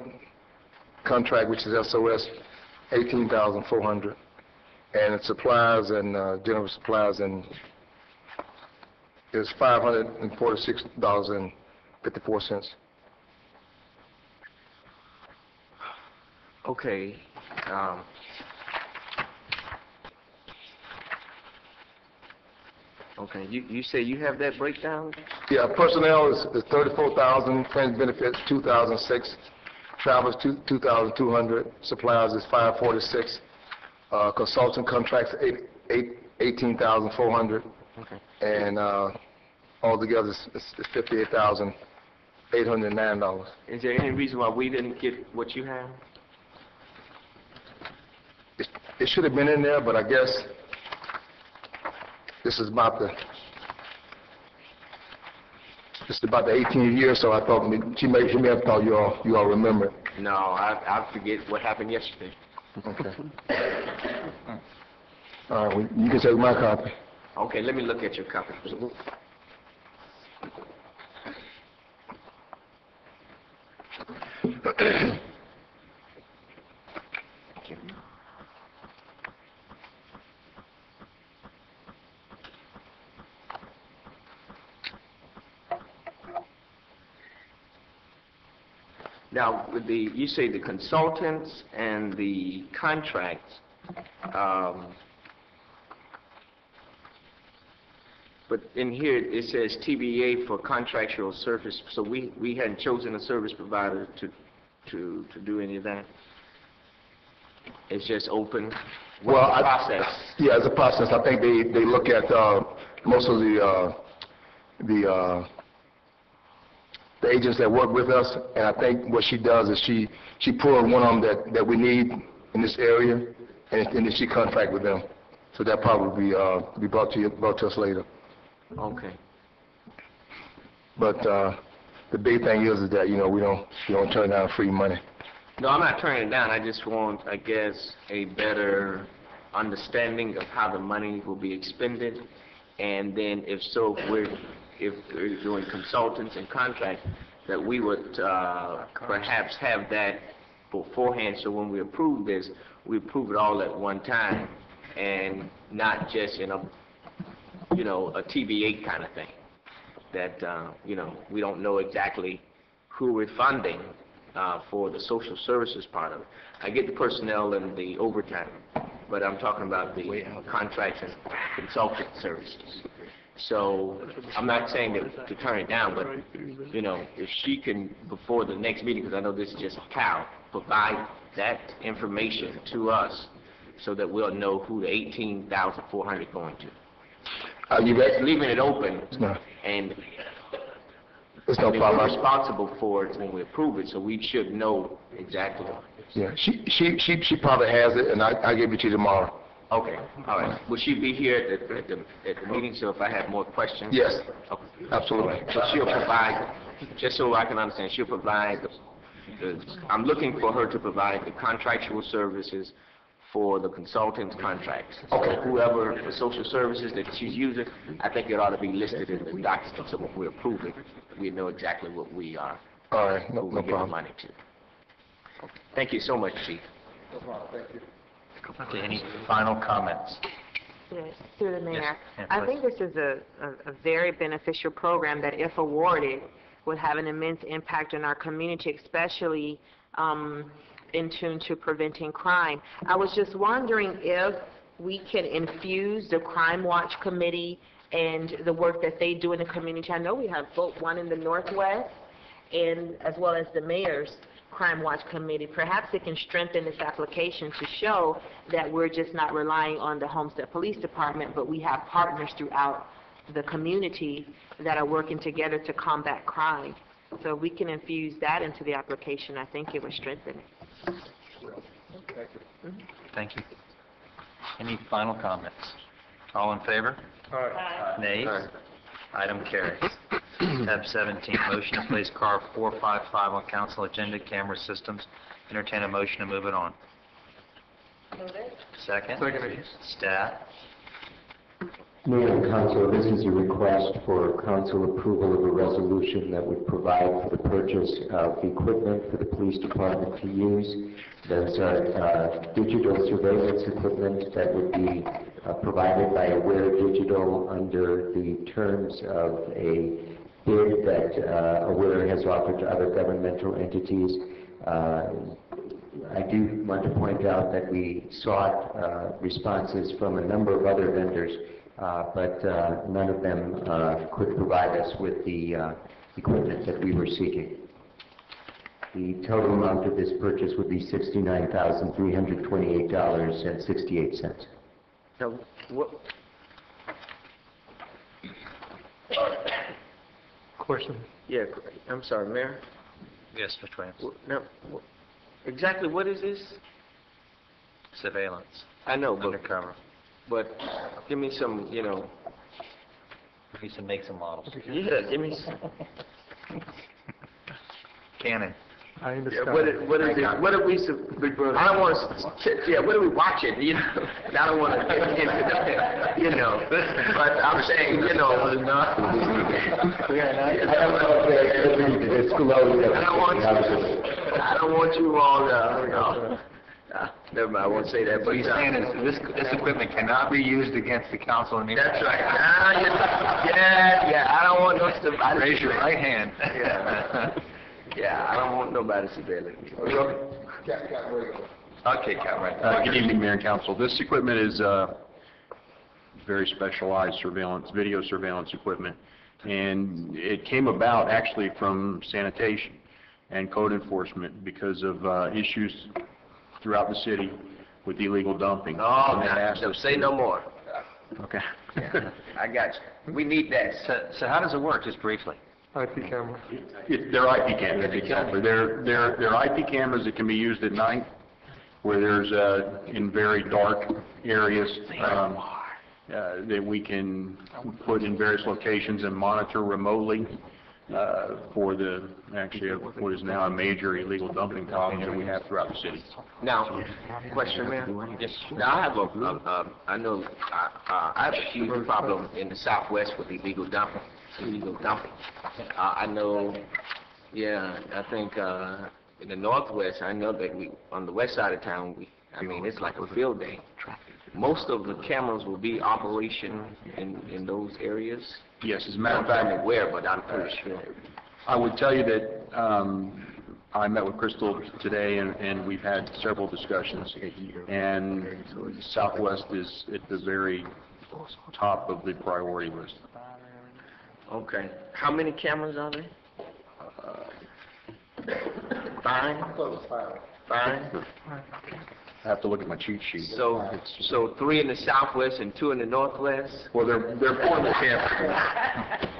contract, which is SOS, $18,400. And it supplies and general supplies and is $546.54. Okay. Okay. You say you have that breakdown? Yeah, personnel is $34,000, fringe benefits $2,006, travel is $2,200, supplies is $546, consultant contracts $18,400. Okay. And altogether it's $58,809. Is there any reason why we didn't get what you have? It should have been in there, but I guess this is about the 18th year, so I thought she may have thought you all remember it. No, I forget what happened yesterday. Okay. All right, well, you can take my copy. Okay, let me look at your copy. Now, with you say the consultants and the contracts, but in here it says TBA for contractual service, so we hadn't chosen a service provider to do any of that? It's just open? What's the process? Yeah, it's a process. I think they look at most of the agents that work with us, and I think what she does is she pulls one of them that we need in this area, and then she contract with them. So that probably be brought to us later. Okay. But the big thing is that, you know, we don't turn down free money. No, I'm not turning it down. I just want, I guess, a better understanding of how the money will be expended. And then if so, if we're doing consultants and contracts, that we would perhaps have that beforehand, so when we approve this, we approve it all at one time and not just in a, you know, a TBA kind of thing. That, you know, we don't know exactly who we're funding for the social services part of it. I get the personnel and the overtime, but I'm talking about the contracts and consultant services. So I'm not saying to turn it down, but, you know, if she can, before the next meeting, because I know this is just a cow, provide that information to us so that we'll know who the $18,400 going to. That's leaving it open, and it's no I mean, problem. we're responsible for it when we approve it, so we should know exactly. Yeah, she probably has it, and I'll give it to you tomorrow. Okay, all right. Will she be here at the meeting, so if I have more questions? Yes, okay. Absolutely. So she'll provide, just so I can understand, she'll provide, I'm looking for her to provide the contractual services for the consultant's contracts. Okay. So whoever, the social services that she's using, I think it ought to be listed in the document, so when we approve it, we know exactly what we are. All right, no who we give the problem. money to. Thank you so much, Chief. No problem, thank you. Okay, any final comments? Yes, through the mayor. Yes, I please. think this is a very beneficial program that, if awarded, would have an immense impact on our community, especially in tune to preventing crime. I was just wondering if we can infuse the Crime Watch Committee and the work that they do in the community. I know we have both, one in the Northwest and as well as the mayor's Crime Watch Committee. Perhaps it can strengthen this application to show that we're just not relying on the Homestead Police Department, but we have partners throughout the community that are working together to combat crime. So if we can infuse that into the application, I think it would strengthen it. Thank you. Any final comments? All in favor? Aye. Nays? Item carries. Tab 17, motion to place car 455 on council agenda, camera systems. Entertain a motion to move it on. Move it. Second? Second. Staff? Mayor and Council, this is a request for council approval of a resolution that would provide for the purchase of equipment for the police department to use. Those are digital surveillance equipment that would be provided by Aware Digital under the terms of a bid that Aware has offered to other governmental entities. I do want to point out that we sought responses from a number of other vendors, but none of them could provide us with the equipment that we were seeking. The total amount of this purchase would be $69,328.68. Now, what, Question. yeah, I'm sorry, Mayor. Yes, Mr. Williams. Now, exactly what is this? Surveillance. I know, but Undercover. give me some, you know. We should make some models. Yeah, give me some. Canon. I Yeah, understand. what is it? What are we? Big brother. I don't want to. Yeah, what are we watching? You know, I don't want to get into that. You know, but I'm saying, you know, I don't know if it's disclosed. I don't want you all. Never mind, I won't say that. What he's saying is this equipment cannot be used against the council in the... That's right. Yeah. I don't want no stuff. Raise your right hand. Yeah, I don't want nobody surveilling me. Okay, Cameron. Good evening, Mayor and Council. This equipment is very specialized surveillance, video surveillance equipment, and it came about actually from sanitation and code enforcement because of issues throughout the city with illegal dumping. Oh, And they now, asked us say to- no more. Okay. I got you. We need that. So how does it work, just briefly? IP camera. They're IP cameras, exactly. They're IP cameras that can be used at night, where there's, in very dark areas, that we can put in various locations and monitor remotely, for actually, what is now a major illegal dumping problem that we have throughout the city. Now, question, Mayor? Yes. Now, I have a huge problem in the Southwest with illegal dumping. I know, I think, in the Northwest, I know that on the west side of town, it's like a field day. Most of the cameras will be operation in those areas. Yes, as a matter of fact. Where, but I'm pretty sure. I would tell you that I met with Crystal today, and we've had several discussions, and Southwest is at the very top of the priority list. Okay. How many cameras are there? 5? 5? I have to look at my cheat sheet. So 3 in the Southwest and 2 in the Northwest? Well, they're portable cameras.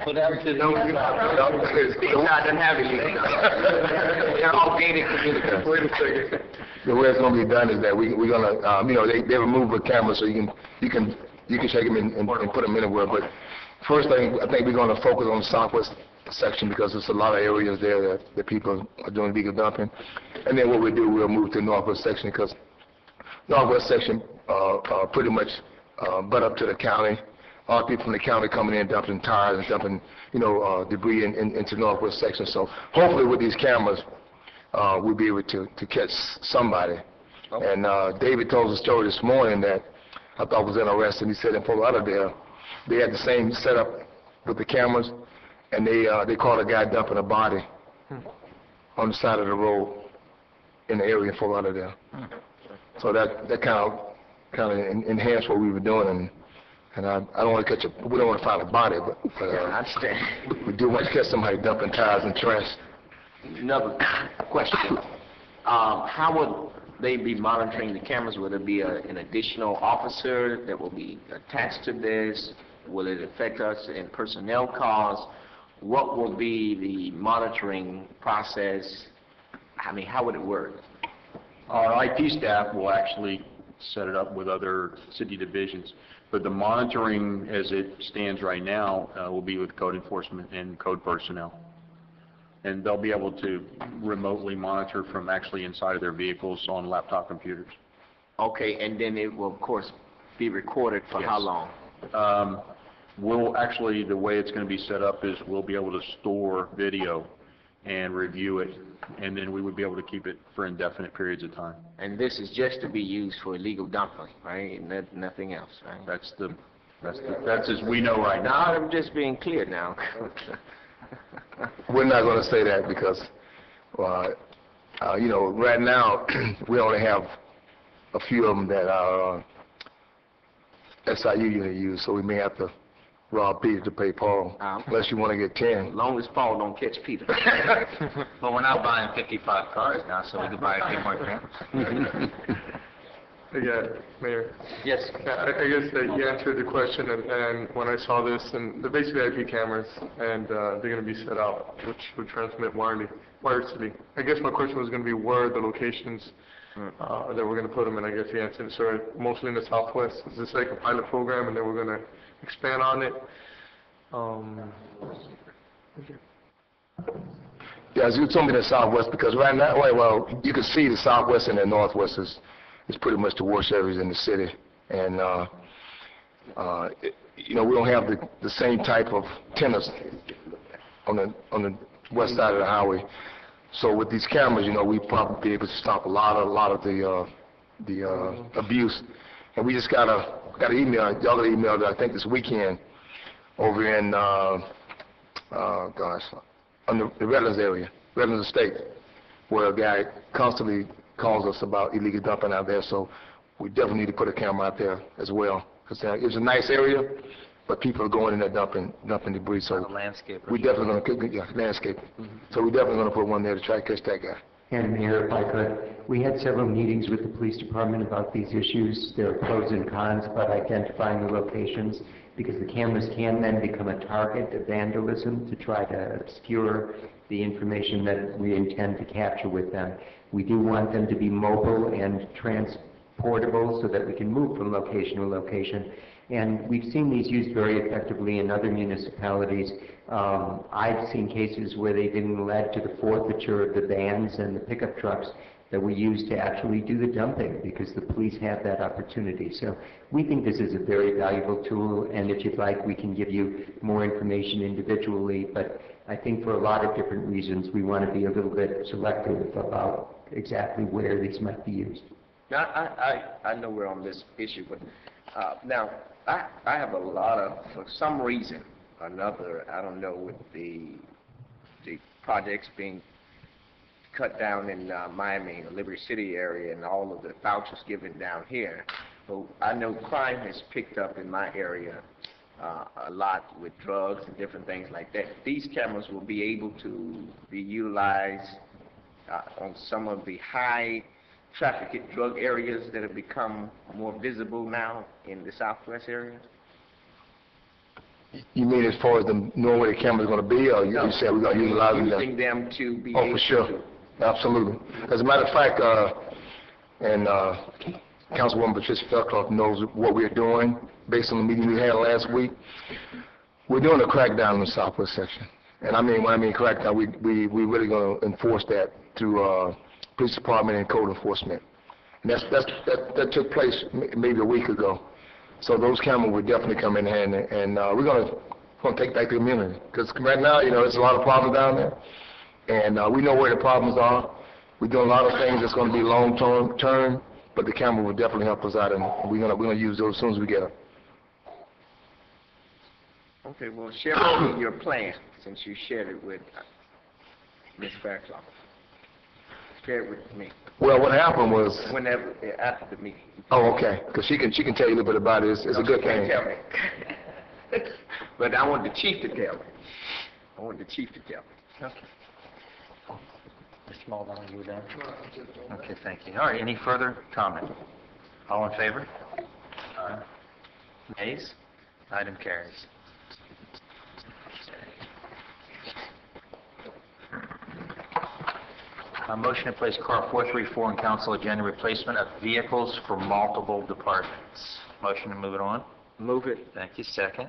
Well, that's it. Eastside doesn't have anything. They're all gated communities. Wait a second. The way it's going to be done is that we're going to, they remove the camera so you can shake them and put them anywhere. But first thing, I think we're going to focus on the Southwest section because there's a lot of areas there that people are doing illegal dumping. And then what we do, we'll move to the Northwest section because Northwest section pretty much butt up to the county. A lot of people from the county coming in, dumping tires and dumping, debris into the Northwest section. So hopefully with these cameras, we'll be able to catch somebody. And David told us a story this morning that I thought was interesting. He said in Fort Lauderdale, they had the same setup with the cameras, and they caught a guy dumping a body on the side of the road in the area in Fort Lauderdale. So that kind of enhanced what we were doing, and I don't want to we don't want to find a body, but I understand. We do want to catch somebody dumping tires and trash. Another question. How would they be monitoring the cameras? Will there be an additional officer that will be attached to this? Will it affect us in personnel costs? What will be the monitoring process? How would it work? Our IT staff will actually set it up with other city divisions, but the monitoring as it stands right now will be with code enforcement and code personnel. And they'll be able to remotely monitor from actually inside of their vehicles on laptop computers. Okay, and then it will, of course, be recorded for how long? We'll actually, the way it's going to be set up is we'll be able to store video and review it, and then we would be able to keep it for indefinite periods of time. And this is just to be used for illegal dumping, right? Nothing else, right? That's as we know right now. I'm just being clear now. We're not going to say that because, right now we only have a few of them that are SIU unit use, so we may have to rob Peter to pay Paul, unless you want to get 10. As long as Paul don't catch Peter. Well, we're not buying 55 cars now, so we can buy a few more cameras. Yeah, Mayor. Yes. I guess that you answered the question, and when I saw this, and they're basically IP cameras, and they're going to be set out, which would transmit wirelessly. I guess my question was going to be where are the locations that we're going to put them in. I guess you answered. So mostly in the Southwest. Is this like a pilot program, and then we're going to expand on it? Yeah, as you told me the Southwest, because right now, well, you can see the Southwest and the Northwest is pretty much the worst areas in the city, and we don't have the same type of tenants on the west side of the highway. So with these cameras, we probably be able to stop a lot of the abuse. And we just got an email. Y'all got an email I think this weekend over in on the Redlands area, Redlands Estate, where a guy constantly calls us about illegal dumping out there. So we definitely need to put a camera out there as well, because it's a nice area, but people are going in there dumping debris. So landscape. We definitely going to landscape. So we definitely going to put one there to try to catch that guy. And Mayor, if I could, we had several meetings with the police department about these issues. There are pros and cons about identifying the locations because the cameras can then become a target of vandalism to try to obscure the information that we intend to capture with them. We do want them to be mobile and transportable so that we can move from location to location. And we've seen these used very effectively in other municipalities. I've seen cases where they've even led to the forfeiture of the vans and the pickup trucks that we use to actually do the dumping because the police have that opportunity. So we think this is a very valuable tool, and if you'd like, we can give you more information individually, but I think for a lot of different reasons, we want to be a little bit selective about exactly where these might be used. Now, I know we're on this issue, but now, I have a lot of, for some reason or another, I don't know, with the projects being cut down in Miami, the Liberty City area, and all of the vouchers given down here. But I know crime has picked up in my area a lot with drugs and different things like that. These cameras will be able to be utilized on some of the high trafficked drug areas that have become more visible now in the Southwest area? You mean as far as them knowing where the camera's gonna be, or you said we're gonna utilize them? Using them to be Oh, able for sure. to. Absolutely. As a matter of fact, and Councilwoman Patricia Felcroft knows what we're doing based on the meeting we had last week. We're doing a crackdown in the Southwest section. And I mean, when I mean crackdown, we really gonna enforce that through police department and code enforcement. And that took place maybe a week ago. So those cameras will definitely come in handy, and we're gonna take back the community. Because right now, you know, there's a lot of problems down there, and we know where the problems are. We're doing a lot of things that's gonna be long-term, but the camera will definitely help us out, and we're gonna use those as soon as we get them. Okay, well, share with me your plan, since you shared it with Ms. Fairclough. Share it with me. Well, what happened was... Whenever, after the meeting. Oh, okay, because she can tell you a little bit about it. It's a good thing. Tell me. But I want the chief to tell me. Okay. Mr. Muldown, you done? Okay, thank you. All right, any further comment? All in favor? Nays? Item carries. A motion to place car 434 on council agenda, replacement of vehicles for multiple departments. Motion to move it on? Move it. Thank you. Second?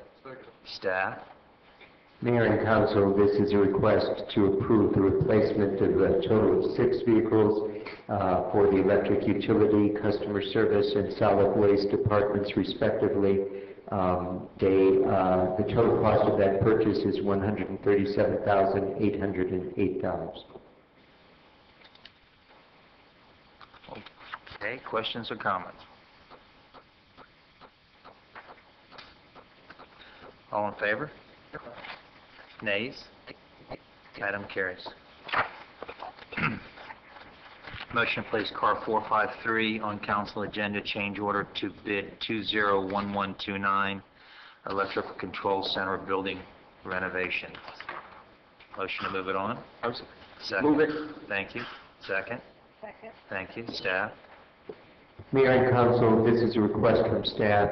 Staff? Mayor and council, this is a request to approve the replacement of a total of 6 vehicles for the electric utility, customer service, and solid waste departments respectively. The total cost of that purchase is $137,808. Okay, questions or comments? All in favor? Nays? Item carries. Motion to place car 453 on council agenda, change order to bid 201129, electrical control center building renovation. Motion to move it on? Second. Move it. Thank you. Second? Second. Thank you. Staff? Mayor and council, this is a request from staff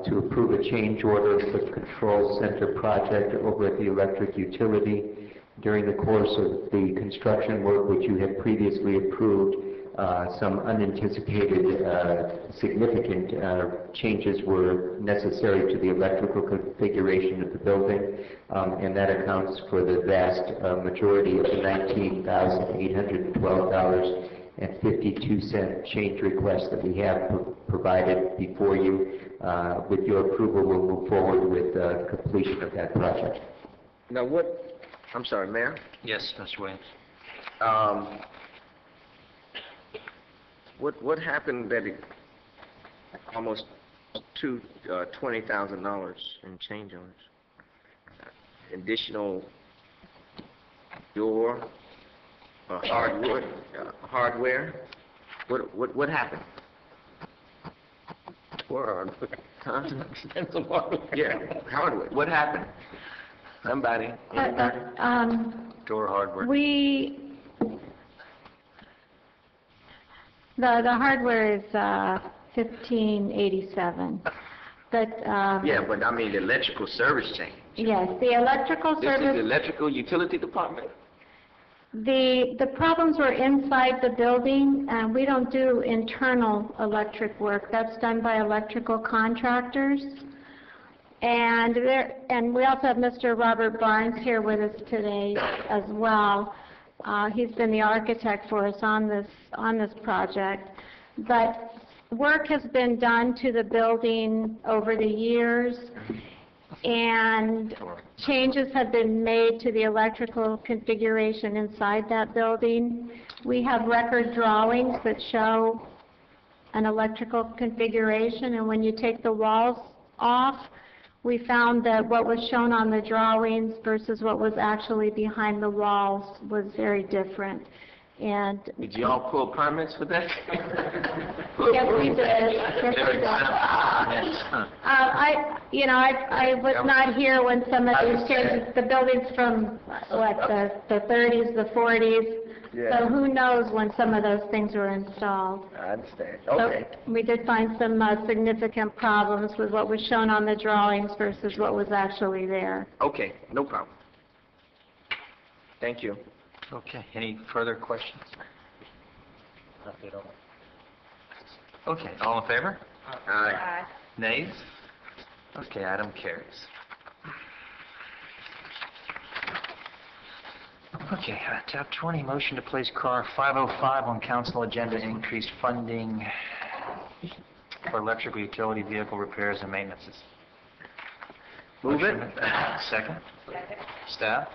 to approve a change order for the control center project over at the electric utility. During the course of the construction work, which you had previously approved, some unanticipated significant changes were necessary to the electrical configuration of the building, and that accounts for the vast majority of the $19,812.52 change request that we have provided before you. With your approval, we'll move forward with completion of that project. Now I'm sorry, Mayor? Yes, Mr. Williams. What happened that it almost $20,000 in change on it? Additional door, hardware? What happened? Huh? Yeah, hardware. What happened? Somebody? Anybody? Door hardware. The hardware is 1587. But, Yeah, but I mean, the electrical service change. yes, the electrical This is the service, electrical utility department? the problems were inside the building, and we don't do internal electric work. That's done by electrical contractors. And we also have Mr. Robert Barnes here with us today as well. He's been the architect for us on this project. But work has been done to the building over the years, and changes have been made to the electrical configuration inside that building. We have record drawings that show an electrical configuration, and when you take the walls off, we found that what was shown on the drawings versus what was actually behind the walls was very different. And Did you all pull permits for that? yes, we did. Yes, we did. I was not here when some of these changes, the building's from, what, the 30s, the 40s. Yeah. So who knows when some of those things were installed. I understand. So Okay. we did find some significant problems with what was shown on the drawings versus what was actually there. Okay, no problem. Thank you. Okay, any further questions? Okay, all in favor? Aye. Nays? Okay, item carries. Okay, tab 20, motion to place CAR 505 on council agenda, increased funding for electrical utility vehicle repairs and maintenances. Move it. Second? Staff?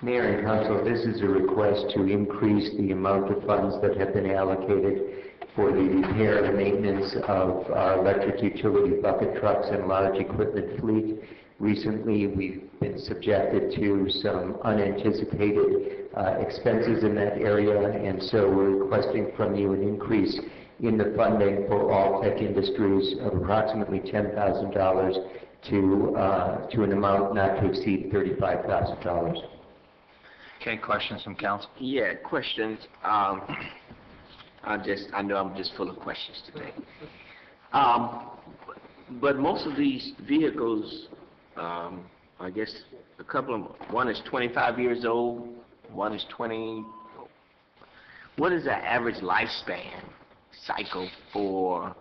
Mayor and Council, this is a request to increase the amount of funds that have been allocated for the repair and maintenance of our electric utility bucket trucks and large equipment fleet. Recently, we've been subjected to some unanticipated expenses in that area, and so we're requesting from you an increase in the funding for all tech industries of approximately $10,000 to an amount not to exceed $35,000. Okay, questions from council? Yeah, questions. I know I'm just full of questions today. But most of these vehicles, I guess a couple of them, one is 25 years old, one is 20. What is the average lifespan cycle for?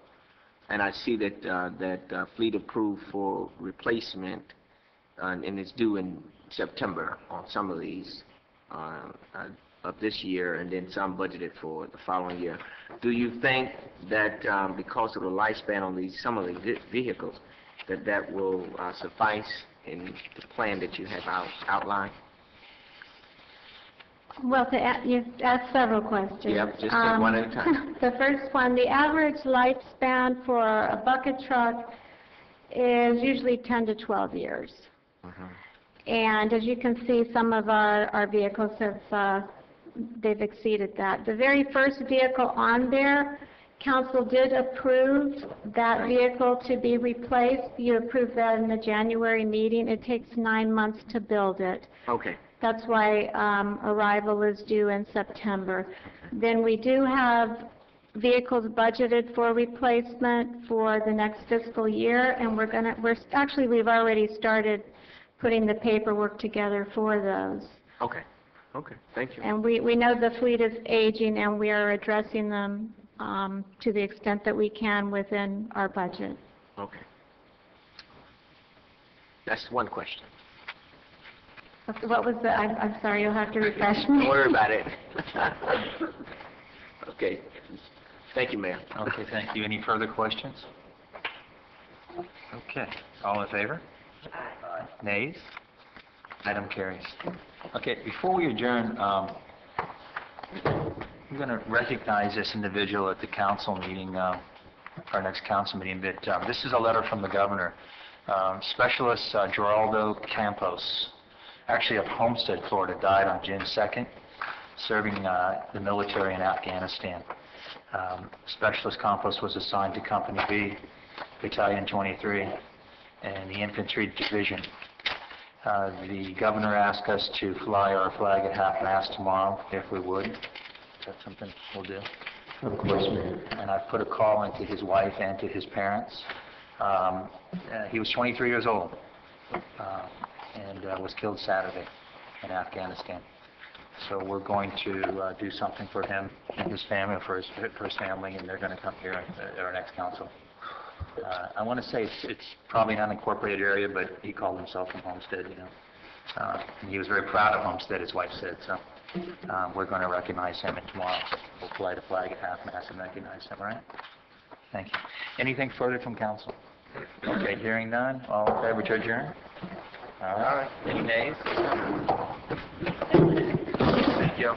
And I see that that fleet approved for replacement, and it's due in September on some of these. Of this year, and then some budgeted for the following year. Do you think that because of the lifespan on some of these vehicles, that will suffice in the plan that you have outlined? Well, you've asked several questions. Yep, just take one at a time. The first one, the average lifespan for a bucket truck is usually 10 to 12 years. And as you can see, some of our vehicles have, they've exceeded that. The very first vehicle on there, council did approve that vehicle to be replaced. You approved that in the January meeting. It takes 9 months to build it. Okay. That's why arrival is due in September. Then we do have vehicles budgeted for replacement for the next fiscal year, and we've already started putting the paperwork together for those. Okay. Okay. Thank you. And we know the fleet is aging, and we are addressing them to the extent that we can within our budget. Okay. That's one question. What was the? I'm sorry. You'll have to refresh me. Don't worry about it. Okay. Thank you, Mayor. Okay, thank you. Any further questions? Okay, all in favor? Nays? Item carries. Okay, before we adjourn, I'm going to recognize this individual at the council meeting, our next council meeting, but this is a letter from the governor. Specialist Geraldo Campos, actually of Homestead, Florida, died on June 2nd, serving the military in Afghanistan. Specialist Campos was assigned to Company B, Battalion 23, and the Infantry Division. The governor asked us to fly our flag at half-mast tomorrow, if we would. Is that something we'll do? Of course, Mayor. And I've put a call into his wife and to his parents. He was 23 years old and was killed Saturday in Afghanistan. So we're going to do something for him and his family, for his family, and they're going to come here at our next council. I want to say it's probably not an incorporated area, but he called himself from Homestead, you know. And he was very proud of Homestead, his wife said, so we're going to recognize him, and tomorrow we'll fly the flag at half-mast and recognize him, all right? Thank you. Anything further from council? Okay, hearing none, all in favor to adjourn? All right. Any nays? Thank you.